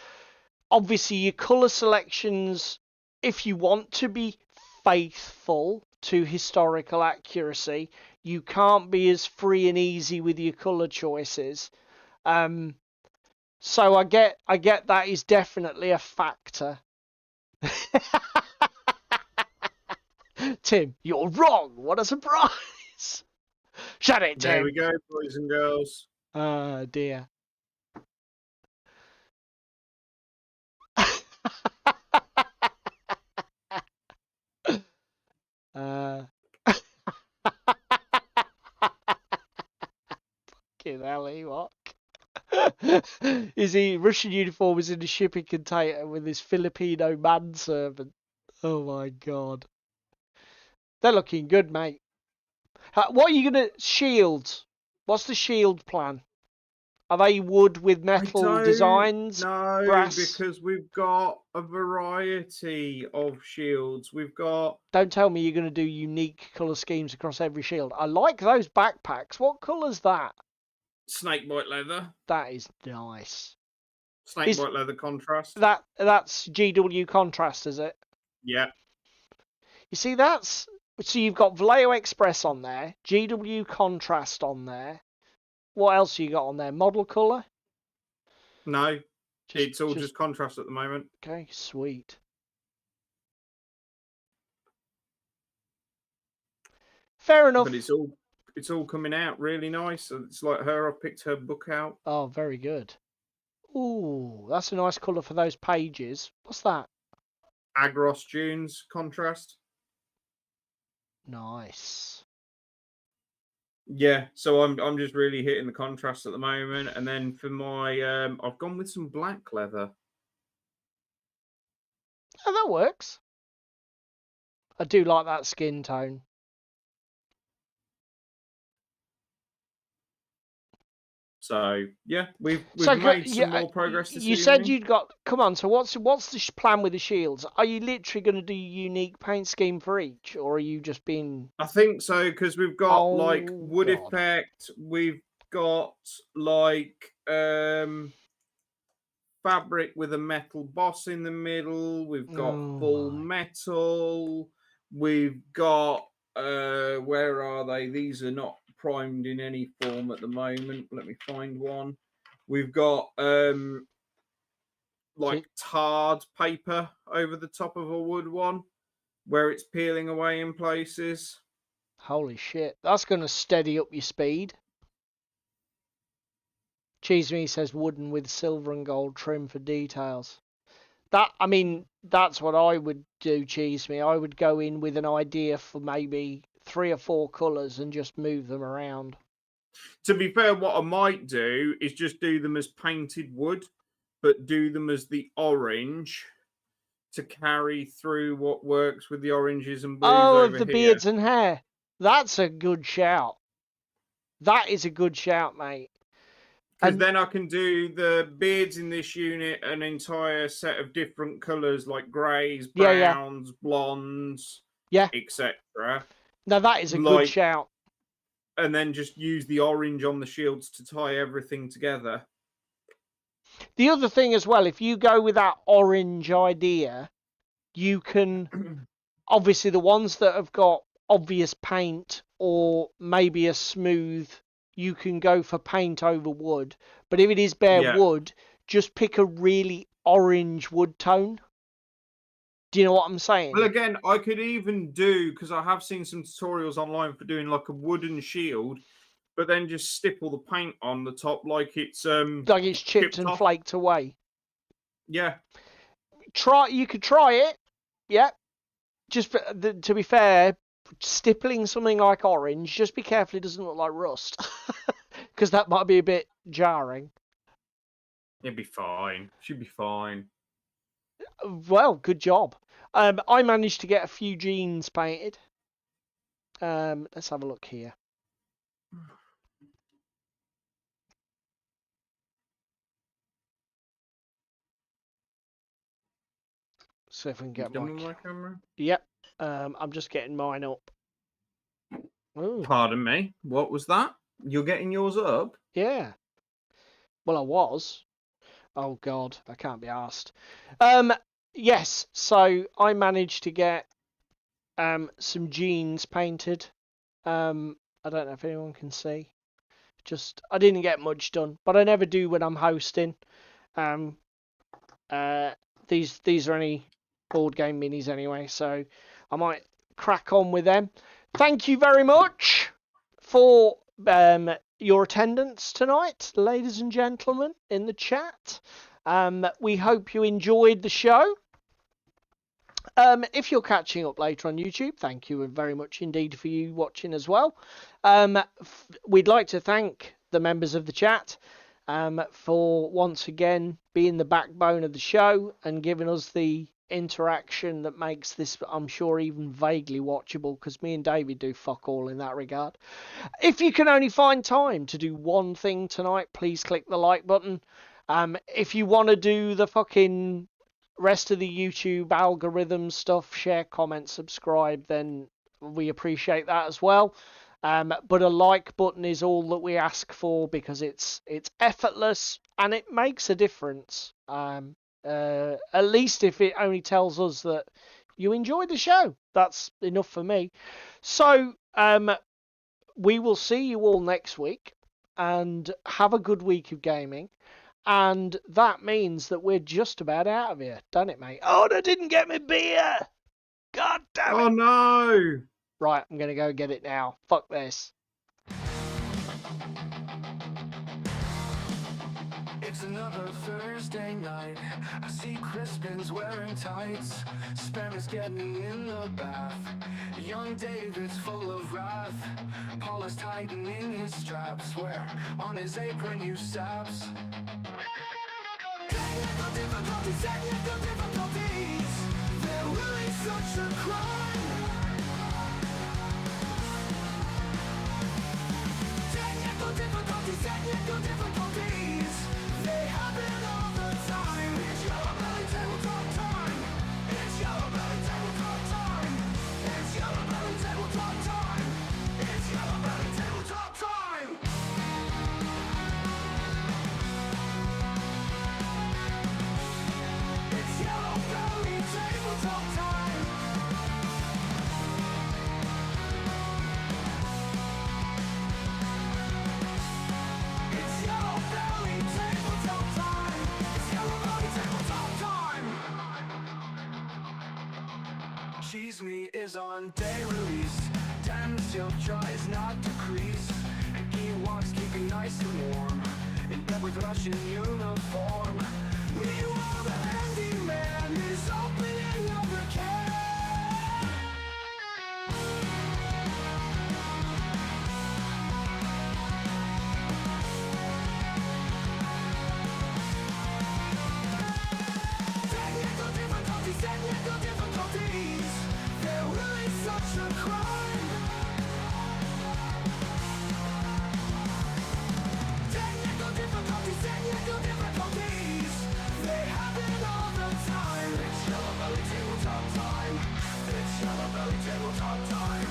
obviously your colour selections, if you want to be faithful to historical accuracy, you can't be as free and easy with your colour choices. So I get that is definitely a factor. Tim, you're wrong. What a surprise. Shut it, Tim. There we go, boys and girls. Oh, dear. Fucking hell, what? Is he Russian uniform is in a shipping container with his Filipino manservant? Oh my god. They're looking good, mate. What are you gonna shields? What's the shield plan? Are they wood with metal designs? No, brass? Because we've got a variety of shields. We've got... Don't tell me you're going to do unique colour schemes across every shield. I like those backpacks. What colour's that? Snakebite leather. That is nice. Snakebite leather contrast. That's GW contrast, is it? Yeah. You see, so you've got Vallejo Express on there, GW contrast on there. What else you got on there? Model colour? No, it's all just contrast at the moment. Okay, sweet. Fair enough. But it's all coming out really nice. It's like I picked her book out. Oh, very good. Ooh, that's a nice colour for those pages. What's that? Agros Dunes contrast. Nice. Yeah, so I'm just really hitting the contrast at the moment, and then for my I've gone with some black leather. Oh, that works. I do like that skin tone. So yeah, we've made some more progress this You evening. said you'd got. Come on. So what's the plan with the shields? Are you literally going to do a unique paint scheme for each, or are you just being? I think so because we've got like wood effect. We've got like fabric with a metal boss in the middle. We've got full metal. We've got where are they? These are not primed in any form at the moment. Let me find one. We've got like tarred paper over the top of a wood one where it's peeling away in places. Holy shit, that's going to steady up your speed. Cheese Me says wooden with silver and gold trim for details. That's what I would do, Cheese Me. I would go in with an idea for maybe 3 or 4 colours and just move them around. To be fair, what I might do is just do them as painted wood, but do them as the orange to carry through what works with the oranges and blues over the here. beards and hair. That's a good shout. That is a good shout, mate. Because then I can do the beards in this unit an entire set of different colours like greys, browns, blondes, etc. Now that is a good shout. And then just use the orange on the shields to tie everything together. The other thing as well, if you go with that orange idea, you can obviously the ones that have got obvious paint or maybe a smooth, you can go for paint over wood. But if it is bare wood, just pick a really orange wood tone. Do you know what I'm saying? Well, again, I could even do, because I have seen some tutorials online for doing like a wooden shield, but then just stipple the paint on the top like it's chipped and off. flaked away. Yeah. You could try it. Yeah. Just to be fair, stippling something like orange, just be careful it doesn't look like rust, because that might be a bit jarring. It'd be fine. Should be fine. Well, good job. I managed to get a few jeans painted. Let's have a look here. See if we can get my camera. Yep. I'm just getting mine up. Ooh. Pardon me. What was that? You're getting yours up? Yeah. Well, I was. Oh God, I can't be arsed. Yes. So I managed to get some jeans painted. I don't know if anyone can see. I didn't get much done, but I never do when I'm hosting. These are only board game minis anyway, so I might crack on with them. Thank you very much for your attendance tonight, ladies and gentlemen, in the chat. We hope you enjoyed the show. If you're catching up later on YouTube, thank you very much indeed for you watching as well. We'd like to thank the members of the chat for once again being the backbone of the show and giving us the interaction that makes this, I'm sure, even vaguely watchable, because me and David do fuck all in that regard. If you can only find time to do one thing tonight, please click the like button. If you want to do the fucking rest of the YouTube algorithm stuff, share, comment, subscribe, then we appreciate that as well. But a like button is all that we ask for, because it's effortless and it makes a difference. At least if it only tells us that you enjoyed the show, that's enough for me. So we will see you all next week, and have a good week of gaming. And that means that we're just about out of here, doesn't it, mate? Oh, I didn't get my beer! God damn it! Oh no! Right, I'm going to go get it now. Fuck this. It's another Thursday night. I see Crispin's wearing tights. Sparrow's getting in the bath. Young David's full of wrath. Paul is tightening his straps. Where on his apron you saps. Technical difficulties. They're really such a crime. Technical difficulties. They happen all the time. It's Yellowbelly Tabletop time. It's Yellowbelly Tabletop time. It's Yellowbelly Tabletop time. It's Yellowbelly Tabletop time. It's Yellowbelly Tabletop time. It's Yellowbelly Tabletop time. It's Yellowbelly Tabletop time. Cheese Me is on day release. Damn still tries not to crease. And Ewoks keeping nice and warm. In bed with Russian uniform. Meanwhile the handyman is opening up the can. Technical difficulties. They're really such a crime. Technical difficulties. They happen all the time. It's Yellowbelly Tabletop time. It's Yellowbelly Tabletop time.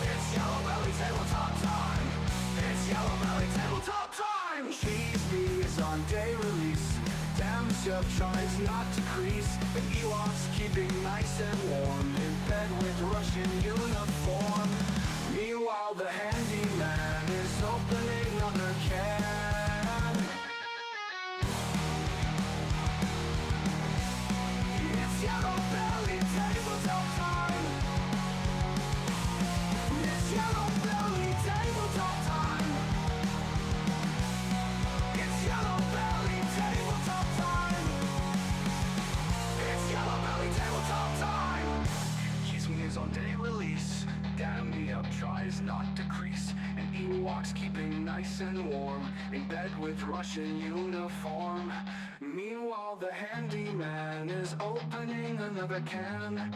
It's Yellowbelly Tabletop time. It's Yellowbelly Tabletop time. Cheese Me is on day release. Damn Chef tries not to crease. The Ewoks keeping nice and warm. In bed with Russian uniform. Meanwhile the handyman is opening up bed with Russian uniform. Meanwhile the handyman is opening another can.